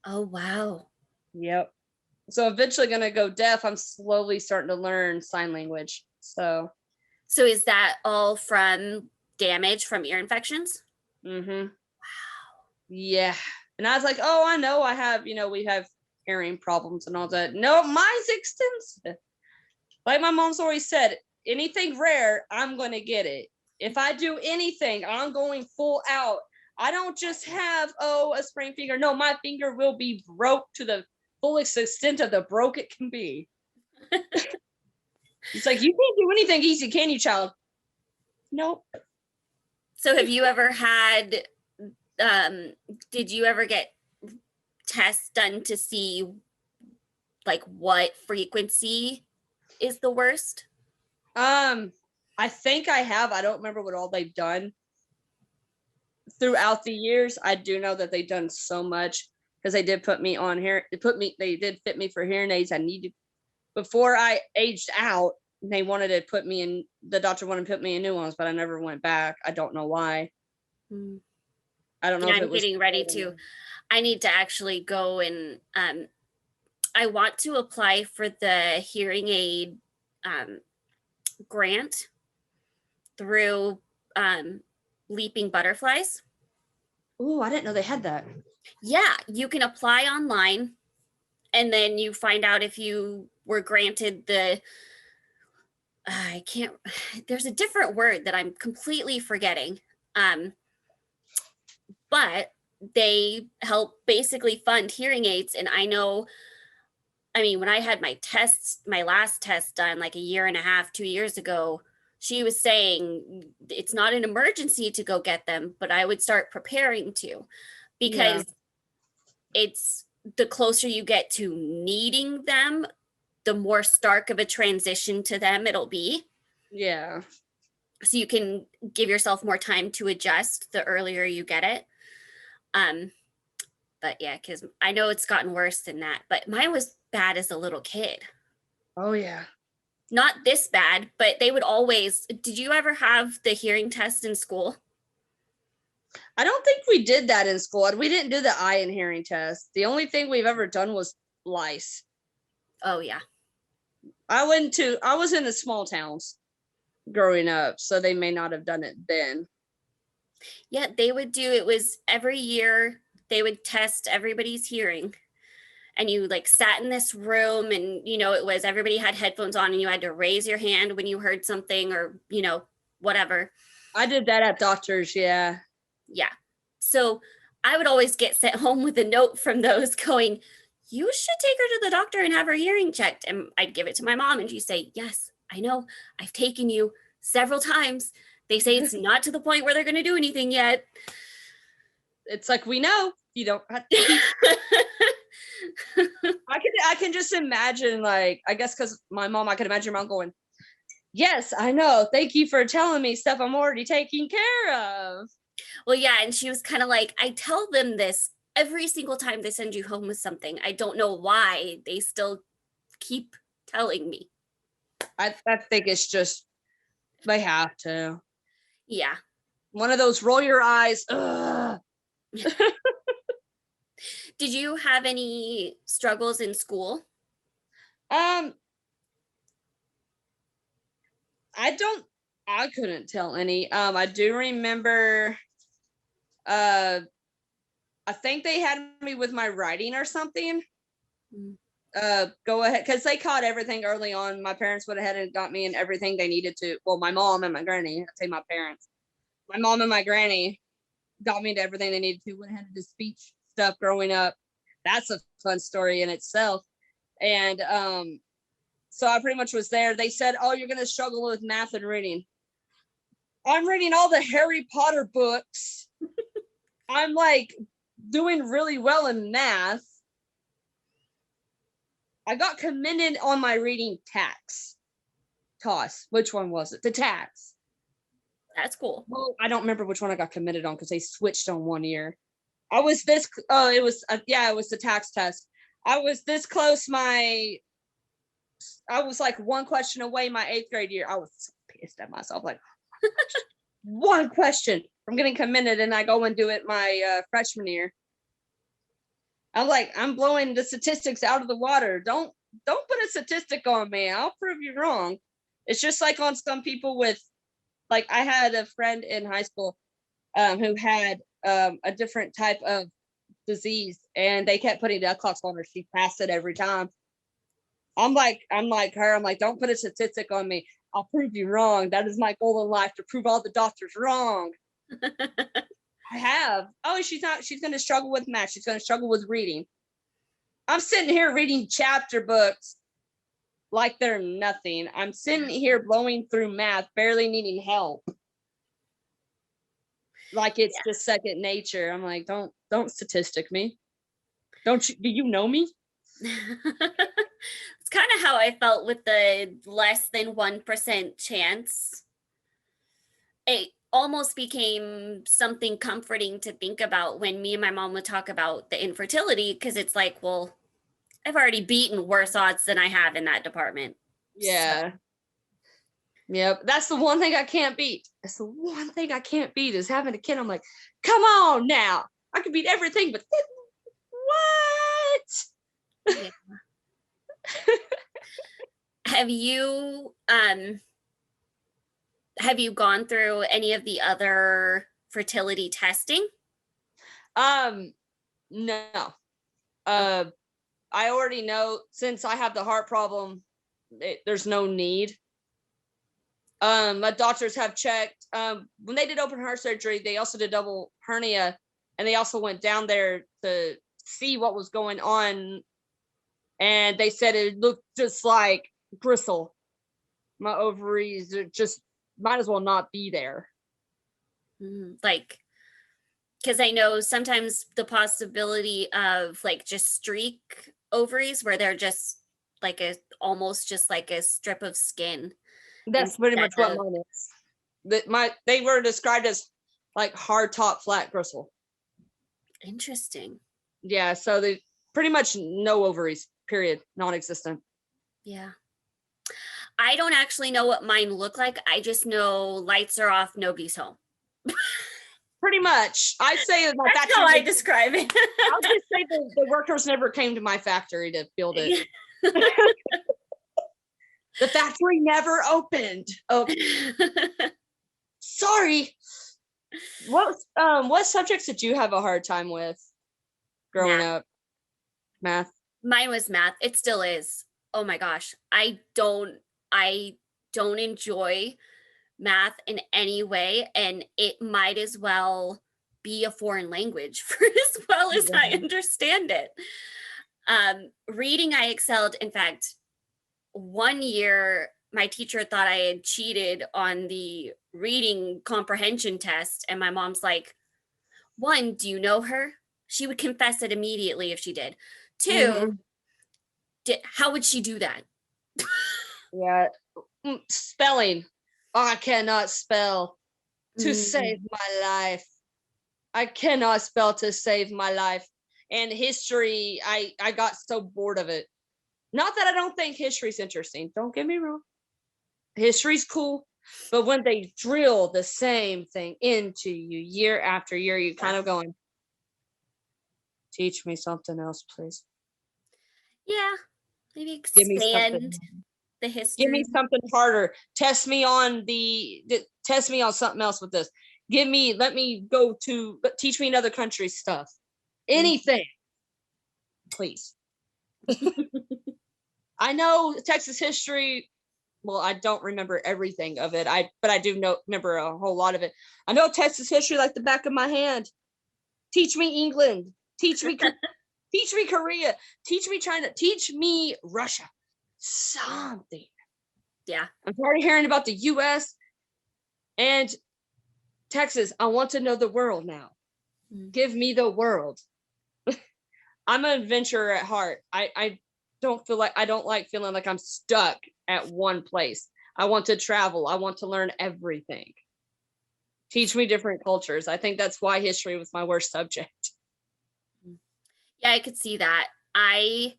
Oh, wow. Yep. So eventually gonna go deaf. I'm slowly starting to learn sign language. So is that all from damage from ear infections? Wow. Yeah. And I was like, oh, I know I have, we have hearing problems and all that. No, mine's extensive. Like my mom's always said, anything rare, I'm going to get it. If I do anything, I'm going full out. I don't just have, a sprained finger. No, my finger will be broke to the fullest extent of the broke it can be. It's like, you can't do anything easy, can you, child? Nope. So have you ever had, did you ever get tests done to see like what frequency is the worst? I think I have. I don't remember what all they've done throughout the years. I do know that they've done so much because they did put me on here. They did fit me for hearing aids. I needed, before I aged out, they wanted to put me in, the doctor wanted to put me in new ones, but I never went back. I don't know why. I don't know if I'm it was getting ready to, I need to actually go and I want to apply for the hearing aid grant through Leaping Butterflies. Oh, I didn't know they had that. Yeah, you can apply online and then you find out if you were granted the I can't, there's a different word that I'm completely forgetting. But they help basically fund hearing aids. And I know, I mean, when I had my last test done like a year and a half, 2 years ago, she was saying it's not an emergency to go get them, but I would start preparing to, because it's the closer you get to needing them, the more stark of a transition to them it'll be. Yeah. So you can give yourself more time to adjust the earlier you get it. But yeah, because I know it's gotten worse than that, but mine was bad as a little kid. Oh yeah. Not this bad, but they would always, did you ever have the hearing test in school? I don't think we did that in school. We didn't do the eye and hearing test. The only thing we've ever done was lice. Oh yeah. I was in the small towns growing up, so they may not have done it then. Yeah, they would do, it was every year they would test everybody's hearing. And you like sat in this room and, it was everybody had headphones on and you had to raise your hand when you heard something or, whatever. I did that at doctors. Yeah. Yeah. So I would always get sent home with a note from those going, you should take her to the doctor and have her hearing checked. And I'd give it to my mom and she'd say, yes, I know. I've taken you several times. They say it's not to the point where they're going to do anything yet. It's like, we know you don't have to. I can just imagine, like, I guess because my mom, I can imagine your mom going, yes, I know. Thank you for telling me stuff I'm already taking care of. Well, yeah. And she was kind of like, I tell them this every single time they send you home with something. I don't know why they still keep telling me. I think it's just, they have to. Yeah. One of those roll your eyes. Ugh. Did you have any struggles in school? I couldn't tell any. I do remember, I think they had me with my writing or something. Go ahead, because they caught everything early on. My parents went ahead and got me in everything they needed to. Well, my mom and my granny, I'd say my parents. My mom and my granny got me into everything they needed to. Went ahead and did speech stuff growing up. That's a fun story in itself. And so I pretty much was there. They said, oh, you're going to struggle with math and reading. I'm reading all the Harry Potter books. I'm like doing really well in math. I got commended on my reading toss. Which one was it? The tax. That's cool. Well, I don't remember which one I got commended on because they switched on one year. I was this, it was the tax test. I was this close. I was like one question away my 8th grade year. I was so pissed at myself. Like, one question from getting commended, and I go and do it my freshman year. I'm like, I'm blowing the statistics out of the water. Don't put a statistic on me. I'll prove you wrong. It's just like on some people with, like, I had a friend in high school who had a different type of disease, and they kept putting death clocks on her. She passed it every time. I'm like her. I'm like, don't put a statistic on me. I'll prove you wrong. That is my goal in life, to prove all the doctors wrong. I have. Oh, she's going to struggle with math. She's going to struggle with reading. I'm sitting here reading chapter books like they're nothing. I'm sitting here blowing through math, barely needing help. Like it's just second nature. I'm like, don't statistic me. Do you know me? It's kind of how I felt with the less than 1% chance. It almost became something comforting to think about when me and my mom would talk about the infertility, because it's like, well, I've already beaten worse odds than I have in that department. Yeah. So. Yep. That's the one thing I can't beat. That's the one thing I can't beat is having a kid. I'm like, come on now. I can beat everything, but what? Yeah. Have you gone through any of the other fertility testing? No. I already know, since I have the heart problem, there's no need. My doctors have checked. When they did open heart surgery, they also did double hernia, and they also went down there to see what was going on. And they said it looked just like gristle. My ovaries just might as well not be there. Like, because I know sometimes the possibility of like just streak ovaries where they're just like almost just like a strip of skin. That's pretty much what mine is. They were described as like hard top, flat gristle. Interesting. Yeah, so they pretty much no ovaries, period, non-existent. Yeah. I don't actually know what mine look like. I just know lights are off, nobody's home. Pretty much. I'd say that that's how I describe it. I would just say the workers never came to my factory to build it. The factory never opened. Oh, sorry. What subjects did you have a hard time with growing up? Math. Mine was math. It still is. Oh my gosh. I don't enjoy math in any way, and it might as well be a foreign language for as well as I understand it. Reading, I excelled. In fact, one year my teacher thought I had cheated on the reading comprehension test, and my mom's like, one, do you know her? She would confess it immediately if she did. Two, how would she do that? Yeah. Spelling. Oh, I cannot spell to save my life. I cannot spell to save my life. And history, I got so bored of it. Not that I don't think history's interesting. Don't get me wrong. History's cool. But when they drill the same thing into you year after year, you kind of going, teach me something else, please. Yeah. Maybe expand the history. Give me something harder. Test me on something else with this. Teach me another country's stuff. Anything. Please. I know Texas history. Well, I don't remember everything of it. But I do remember a whole lot of it. I know Texas history like the back of my hand. Teach me England. Teach me teach me Korea. Teach me China. Teach me Russia. Something. Yeah. I'm tired of hearing about the US and Texas. I want to know the world now. Give me the world. I'm an adventurer at heart. I don't like feeling like I'm stuck at one place. I want to travel. I want to learn everything. Teach me different cultures. I think that's why history was my worst subject. Yeah, I could see that. I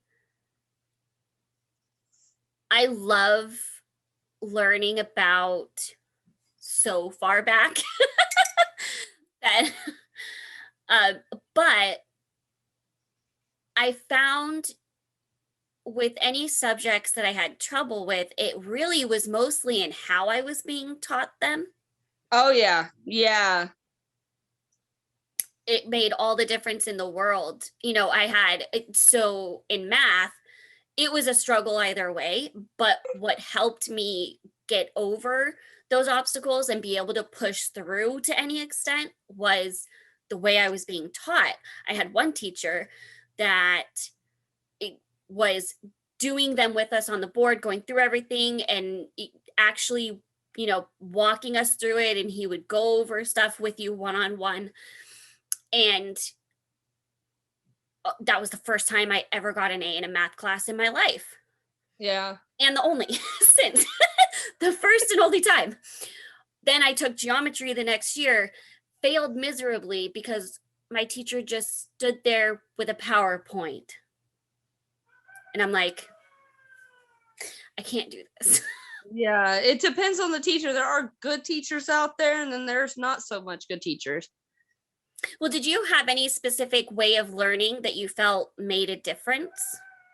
love learning about so far back that but I found with any subjects that I had trouble with, it really was mostly in how I was being taught them. Oh yeah. Yeah. It made all the difference in the world. So in math, it was a struggle either way, but what helped me get over those obstacles and be able to push through to any extent was the way I was being taught. I had one teacher that it was doing them with us on the board, going through everything and actually, walking us through it. And he would go over stuff with you one on one. And that was the first time I ever got an A in a math class in my life. Yeah. And the only since the first and only time. Then I took geometry the next year, failed miserably because my teacher just stood there with a PowerPoint. And I'm like, I can't do this. Yeah, it depends on the teacher. There are good teachers out there, and then there's not so much good teachers. Well, did you have any specific way of learning that you felt made a difference?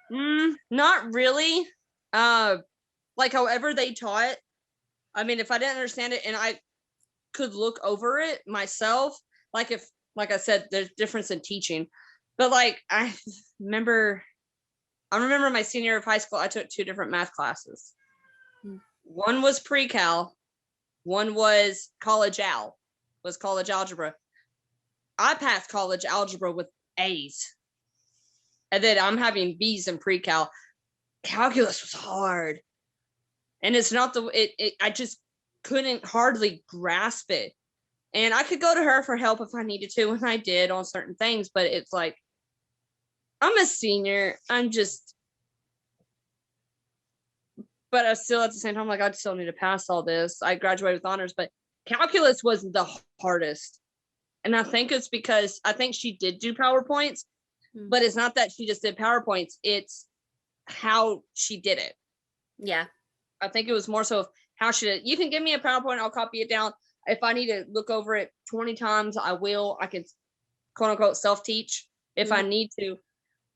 Not really. Like however they taught. I mean, if I didn't understand it and I could look over it myself, like I said, there's difference in teaching. But like I remember my senior year of high school, I took 2 different math classes. One was pre-cal, one was college algebra. I passed college algebra with A's. And then I'm having B's in pre-cal. Calculus was hard. And it's not I just couldn't hardly grasp it. And I could go to her for help if I needed to, and I did on certain things, but it's like, I'm a senior. But I still at the same time, like, I still need to pass all this. I graduated with honors, but calculus was the hardest. And I think it's because I think she did do PowerPoints, but it's not that she just did PowerPoints. It's how she did it. Yeah. I think it was more so how she did it. You can give me a PowerPoint, I'll copy it down. If I need to look over it 20 times, I will. I can quote unquote self-teach if I need to.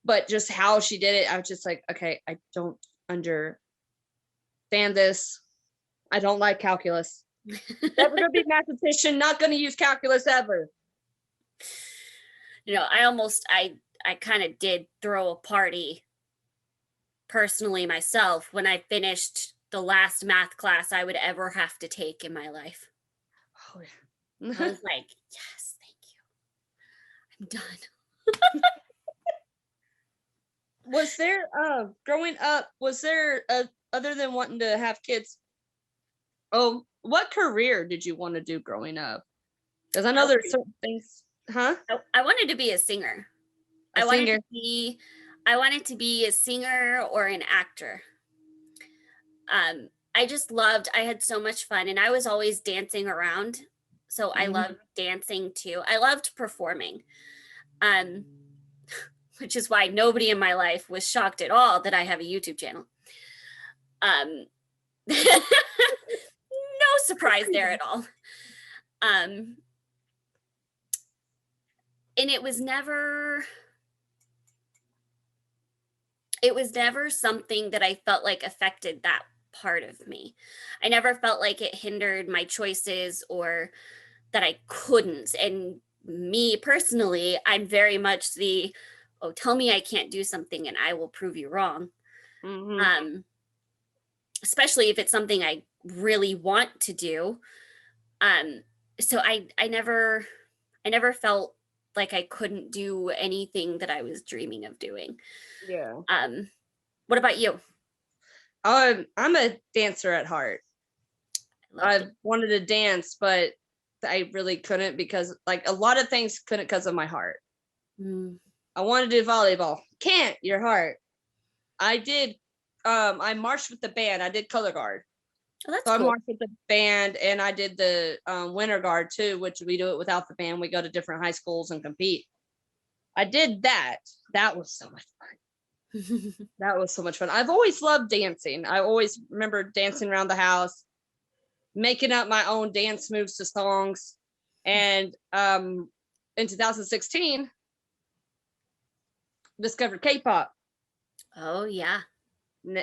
But just how she did it, I was just like, okay, I don't understand this. I don't like calculus. Never gonna be a mathematician, not gonna use calculus ever. I kind of did throw a party personally myself when I finished the last math class I would ever have to take in my life. Oh, yeah. I was like, yes, thank you. I'm done. Was there growing up, other than wanting to have kids, what career did you want to do growing up? Because I know there's certain things. I wanted to be a singer. I wanted to be a singer or an actor. I had so much fun, and I was always dancing around. So I loved dancing too. I loved performing. Which is why nobody in my life was shocked at all that I have a YouTube channel. No surprise there at all. And it was never something that I felt like affected that part of me. I never felt like it hindered my choices or that I couldn't. And me personally, I'm very much tell me I can't do something and I will prove you wrong. Especially if it's something I really want to do. So I never felt like I couldn't do anything that I was dreaming of doing. Yeah. What about you? I'm a dancer at heart. I wanted to dance, but I really couldn't because like a lot of things couldn't because of my heart. I wanted to do volleyball. Can't, your heart. I did. I marched with the band. I did color guard. Oh, that's so cool. I marched with the band, and I did the winter guard too, which we do it without the band. We go to different high schools and compete. I did that. That was so much fun. That was so much fun. I've always loved dancing. I always remember dancing around the house, making up my own dance moves to songs. And in 2016, discovered K-pop. Oh yeah.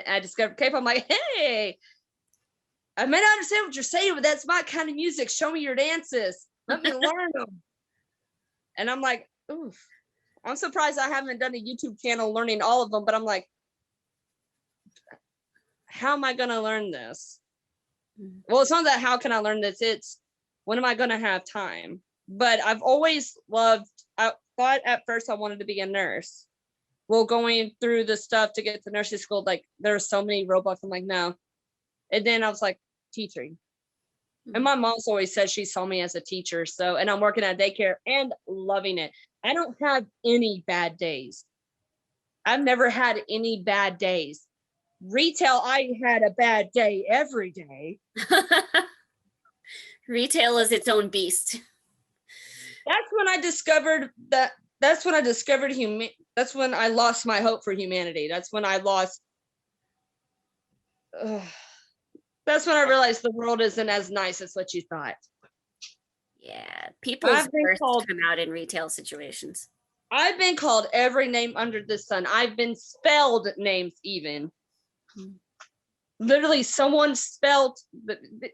I discovered K-pop. I'm like, hey, I may not understand what you're saying, but that's my kind of music. Show me your dances. Let me learn them. And I'm like, oof. I'm surprised I haven't done a YouTube channel learning all of them, but I'm like, how am I going to learn this? Well, it's not that how can I learn this? It's when am I going to have time? But I've always loved, I thought at first I wanted to be a nurse. Well, going through the stuff to get to nursing school, like there are so many roadblocks. I'm like, no. And then I was like, teaching. And my mom's always said she saw me as a teacher. So, and I'm working at daycare and loving it. I don't have any bad days. I've never had any bad days. Retail, I had a bad day every day. Retail is its own beast. That's when I discovered that. That's when I discovered that's when I lost my hope for humanity. That's when I lost. That's when I realized the world isn't as nice as what you thought. Yeah, people's worst come out in retail situations. I've been called every name under the sun. I've been spelled names even. Literally, someone spelled,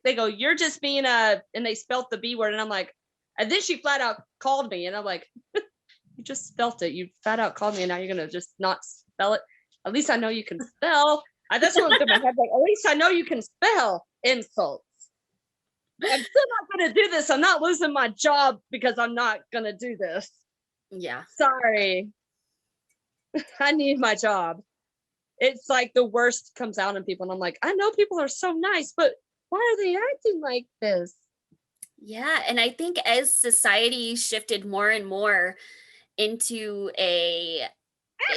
they go, you're just being and they spelt the B word. And I'm like, and then she flat out called me. And I'm like, you just spelt it. You flat out called me. And now you're going to just not spell it. At least I know you can spell. That's what was in my head. Like, at least I know you can spell insults. I'm still not going to do this. I'm not losing my job because I'm not going to do this. Yeah. Sorry. I need my job. It's like the worst comes out in people. And I'm like, I know people are so nice, but why are they acting like this? Yeah. And I think as society shifted more and more into a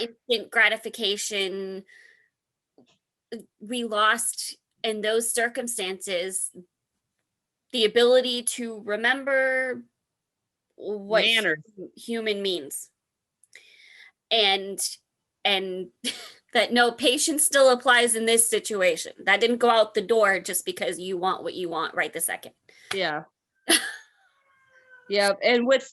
instant gratification, we lost in those circumstances the ability to remember what human means. And that no, patience still applies in this situation. That didn't go out the door just because you want what you want right this second. Yeah. Yeah. And with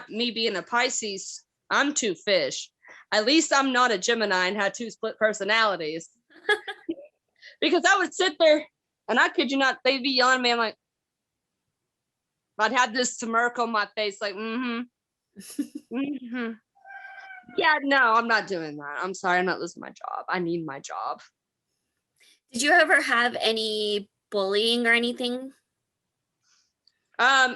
me being a Pisces, I'm 2 fish. At least I'm not a Gemini and had 2 split personalities. Because I would sit there and I kid you not, they'd be yelling at me. I'm like, I'd have this smirk on my face, like, yeah, no, I'm not doing that. I'm sorry, I'm not losing my job. I need my job. Did you ever have any bullying or anything?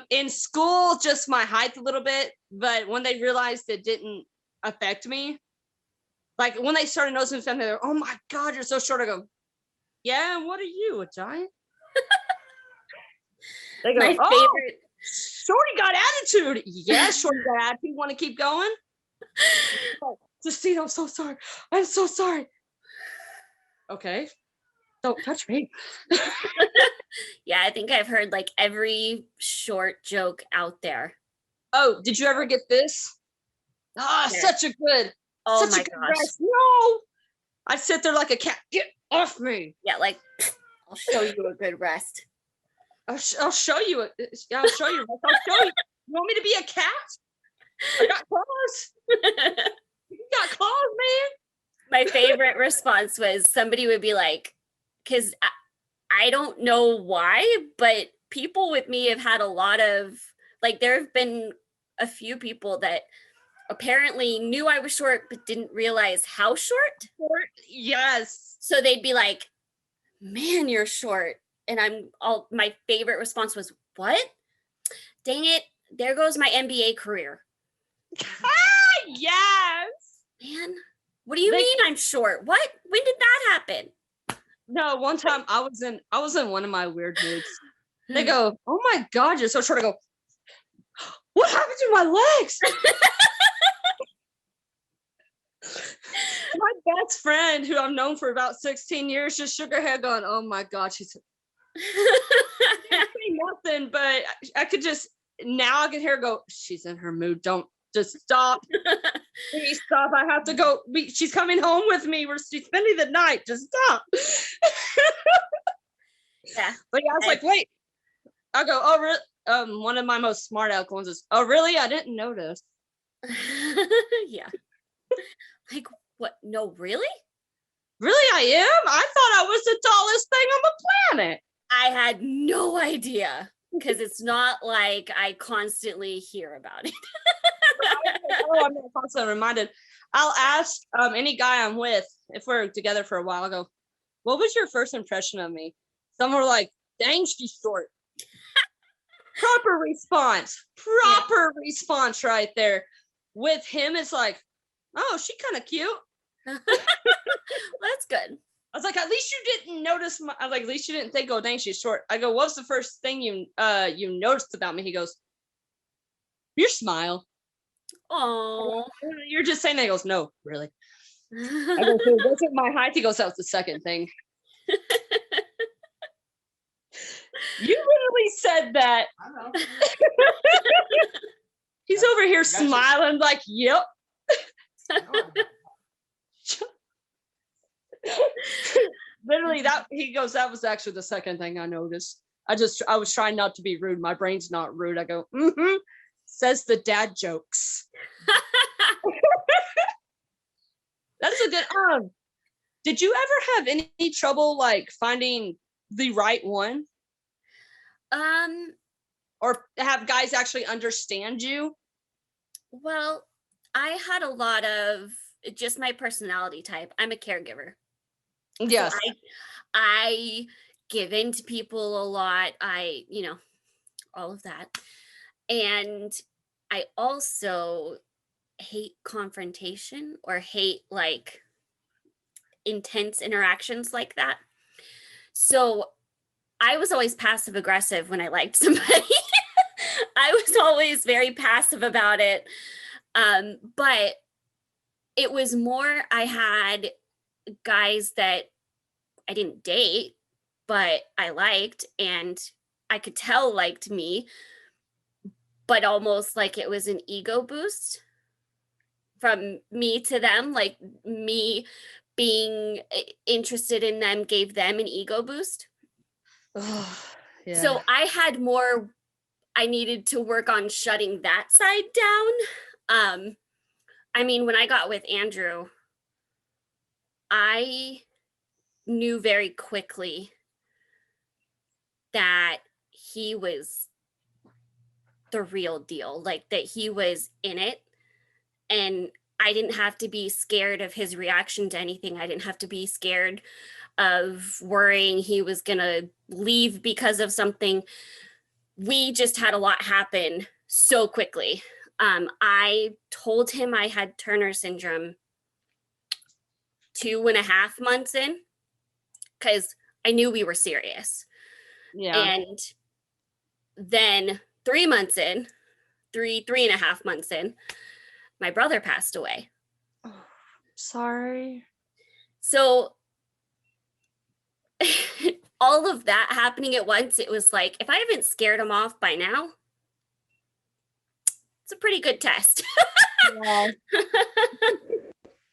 In school, just my height a little bit, but when they realized it didn't affect me, like when they started noticing something, they're, oh my God, you're so short. I go, yeah, what are you, a giant? They go, my favorite. Shorty got attitude. Yeah, Shorty got attitude. Want to keep going? Justine, I'm so sorry. I'm so sorry. Okay. Don't touch me. Yeah, I think I've heard like every short joke out there. Oh, did you ever get this? Ah, yeah. Such a good. Oh my gosh. Rest. No. I sit there like a cat. Get off me. Yeah, like I'll show you a good rest. I'll show you it. I'll show you. I'll show you. You want me to be a cat? I got claws. You got claws, man. My favorite response was somebody would be like, because I don't know why, but people with me have had a lot of, like, there have been a few people that apparently knew I was short, but didn't realize how short. Yes. So they'd be like, man, you're short. And my favorite response was, what? Dang it. There goes my NBA career. Yes. Man, what do you mean I'm short? What? When did that happen? No, one time I was in one of my weird moods. They go, oh my God, you're so short. I go, what happened to my legs? My best friend, who I've known for about 16 years, just shook her head going, oh my God, she's nothing, but I could just, now I can hear her go, she's in her mood. Don't, just stop. Please stop. I have to go. She's coming home with me. She's spending the night. Just stop. Yeah. But yeah, I was like, wait. I go, oh, really? One of my most smart aleck ones is, oh, really? I didn't notice. Yeah. Like, what? No, really? Really, I am? I thought I was the tallest thing on the planet. I had no idea, because it's not like I constantly hear about it. Oh, I'm not constantly reminded. I'll ask any guy I'm with, if we're together for a while, I go, what was your first impression of me? Some were like, dang, she's short. Proper response right there. With him, it's like, oh, she kind of cute. Well, that's good. I was like, at least you didn't notice I was like, at least you didn't think, oh dang, she's short. I go, what's the first thing you noticed about me? He goes, your smile. Oh. You're just saying that. He goes, no, really. I go, so it wasn't my height. He goes, that was the second thing. You literally said that. I know. He's over here smiling like, yep. Literally, that he goes, that was actually the second thing I noticed. I was trying not to be rude. My brain's not rude. I go, says the dad jokes. That's a good did you ever have any trouble like finding the right one? Or have guys actually understand you? Well, I had a lot of just my personality type. I'm a caregiver. Yes. So I give in to people a lot. All of that. And I also hate confrontation or hate like intense interactions like that. So I was always passive aggressive when I liked somebody. I was always very passive about it. But it was more, I had guys that I didn't date, but I liked and I could tell liked me, but almost like it was an ego boost from me to them, like me being interested in them gave them an ego boost. Oh, yeah. So I needed to work on shutting that side down. I mean, when I got with Andrew, I knew very quickly that he was the real deal, like that he was in it. And I didn't have to be scared of his reaction to anything. I didn't have to be scared of worrying he was going to leave because of something. We just had a lot happen so quickly. I told him I had Turner syndrome 2.5 months in because I knew we were serious. Yeah. And then 3 months in, 3.5 months in, my brother passed away. Oh, sorry. So all of that happening at once, it was like, if I haven't scared him off by now, it's a pretty good test. Yeah.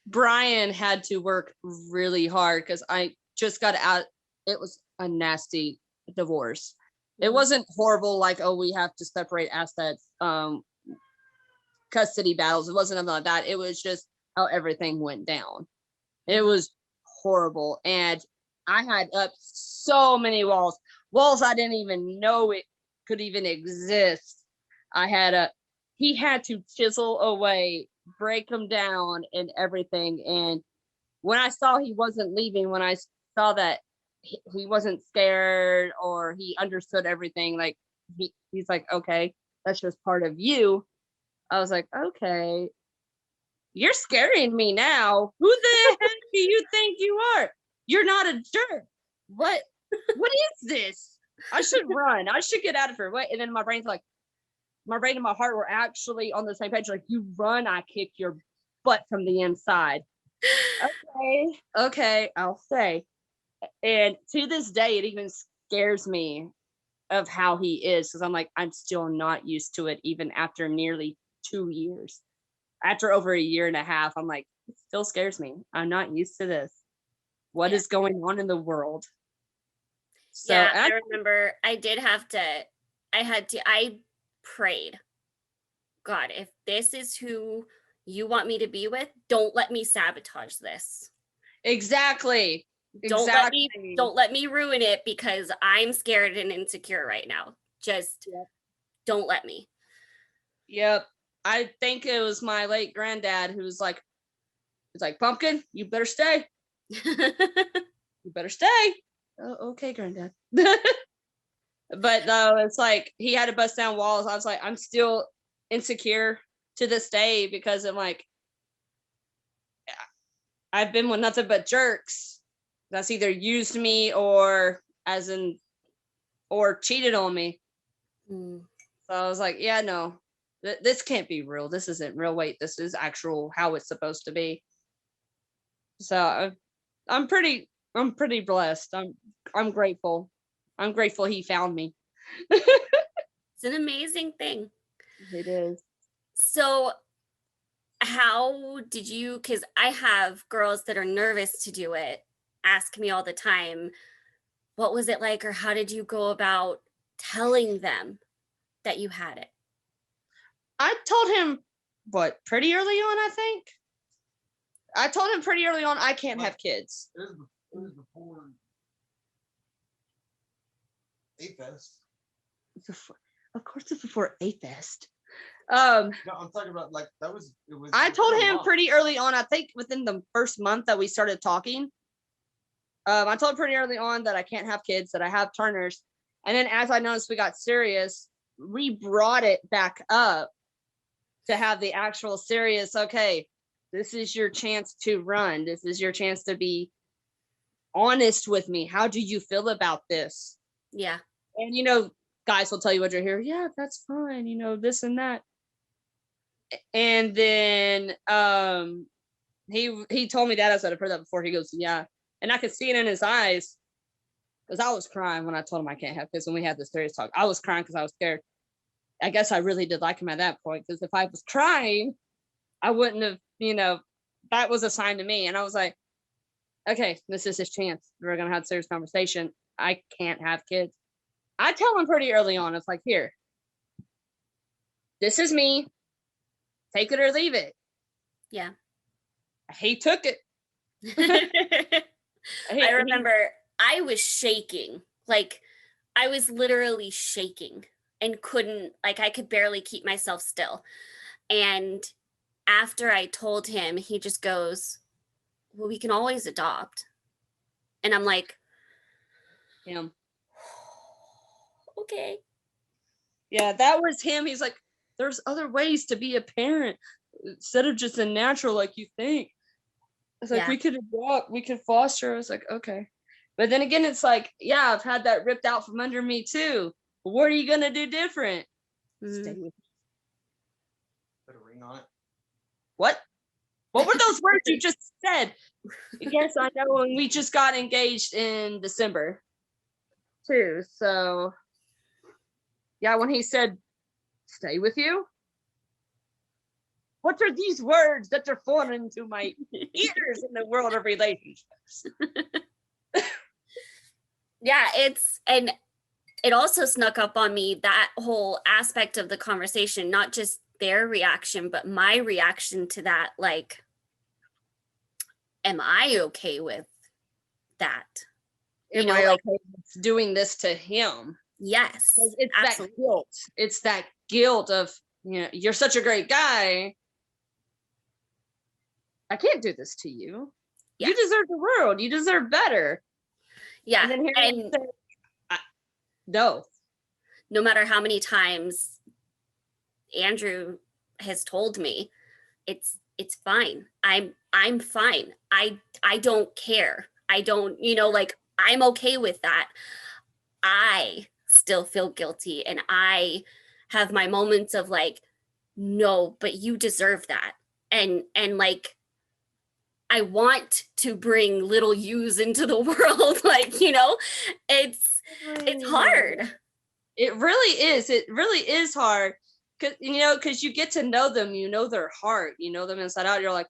Brian had to work really hard because I just got out. It was a nasty divorce. It wasn't horrible, like, oh, we have to separate assets, custody battles. It wasn't anything like that. It was just how everything went down. It was horrible. And I had up so many walls I didn't even know it could even exist. He had to chisel away, break them down and everything. And when I saw he wasn't leaving, when I saw that he wasn't scared or he understood everything, like he's like, okay, that's just part of you. I was like, okay, you're scaring me now. Who the heck do you think you are? You're not a jerk. What is this? I should run. I should get out of here. What? And then my brain and my heart were actually on the same page. Like, you run, I kick your butt from the inside. Okay, I'll say. And to this day, it even scares me of how he is, because I'm like, I'm still not used to it, even after nearly 2 years. After over 1.5 years, I'm like, it still scares me. I'm not used to this. What is going on in the world? So yeah, I remember I prayed, God, if this is who you want me to be with, don't let me sabotage this. Exactly. Don't let me ruin it because I'm scared and insecure right now. Just don't let me. Yep. I think it was my late granddad who was like, Pumpkin, you better stay. You better stay. Oh, okay, granddad. But though it's like he had to bust down walls. I was like, I'm still insecure to this day because I'm like, I've been with nothing but jerks that's either used me or or cheated on me. Mm. So I was like, yeah, no, this can't be real. This isn't real. Wait, this is actual how it's supposed to be. So I'm pretty blessed. I'm grateful. I'm grateful he found me. It's an amazing thing. It is. So how did you, because I have girls that are nervous to do it, ask me all the time, what was it like, or how did you go about telling them that you had it? I told him pretty early on, I think. I told him pretty early on I can't have kids. It was before A-Fest. Of course it's before A-Fest. No, I'm talking about like it was. I told him pretty early on, I think within the first month that we started talking. I told him pretty early on that I can't have kids, that I have Turners. And then as I noticed we got serious, we brought it back up to have the actual serious, okay, this is your chance to run. This is your chance to be honest with me. How do you feel about this? Yeah. And, guys will tell you what you're here. Yeah, that's fine. This and that. And then he told me that. I said, I've heard that before. He goes, yeah. And I could see it in his eyes because I was crying when I told him I can't have kids. When we had the serious talk, I was crying because I was scared. I guess I really did like him at that point, because if I was crying, I wouldn't have, that was a sign to me. And I was like, okay, this is his chance. We're going to have a serious conversation. I can't have kids. I tell him pretty early on, it's like, here, this is me. Take it or leave it. Yeah. He took it. I remember I was shaking. Like, I was literally shaking and couldn't, like, I could barely keep myself still. And after I told him, he just goes, well, we can always adopt. And I'm like, him. Okay. Yeah, that was him. He's like, there's other ways to be a parent instead of just a natural like you think. It's like, we could adopt, we could foster. I was like, okay. But then again, it's like, yeah, I've had that ripped out from under me too. What are you going to do different? Stay with me. Put a ring on it. What? What were those words you just said? Yes, I know. And we just got engaged in December too. So yeah, when he said, stay with you. What are these words that are foreign to my ears in the world of relationships? Yeah, and it also snuck up on me, that whole aspect of the conversation, not just their reaction, but my reaction to that. Like, am I okay with that? Am I okay with doing this to him? Yes. It's absolutely. That guilt. It's that guilt of, you're such a great guy. I can't do this to you. Yeah. You deserve the world. You deserve better. Yeah. And no. No matter how many times Andrew has told me, it's fine. I'm fine. I don't care. I don't, like, I'm okay with that. I still feel guilty, and I have my moments of like, no, but you deserve that. And like, I want to bring little yous into the world. Like, it's hard. It really is. It really is hard. Because you get to know them, their heart, them inside out. You're like,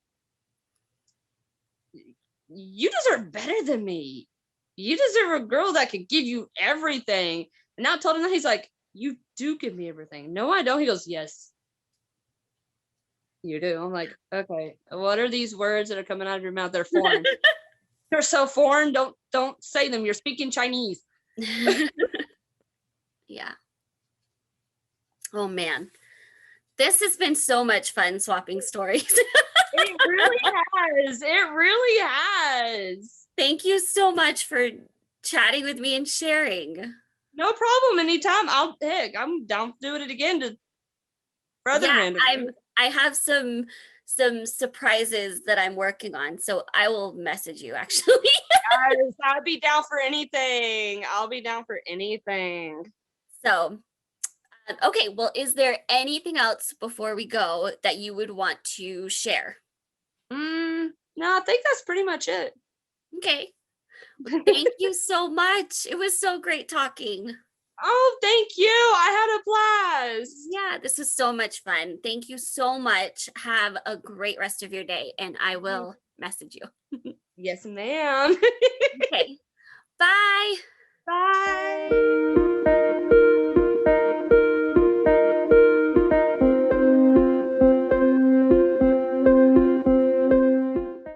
you deserve better than me. You deserve a girl that could give you everything. And now I told him that, he's like, you do give me everything. No, I don't. He goes, yes, you do. I'm like, okay, what are these words that are coming out of your mouth? They're foreign. They're so foreign. Don't say them. You're speaking Chinese. Yeah. Oh man, this has been so much fun swapping stories. It really has. It really has. Thank you so much for chatting with me and sharing. No problem. Anytime. I'm down to do it again for other random. I have some surprises that I'm working on, so I will message you actually. Guys, I'll be down for anything. I'll be down for anything. So, okay, well, is there anything else before we go that you would want to share? No, I think that's pretty much it. Okay. Well, thank you so much. It was so great talking. Oh, thank you. I had a blast. Yeah, this was so much fun. Thank you so much. Have a great rest of your day, and I will message you. Yes, ma'am. Okay. Bye. Bye.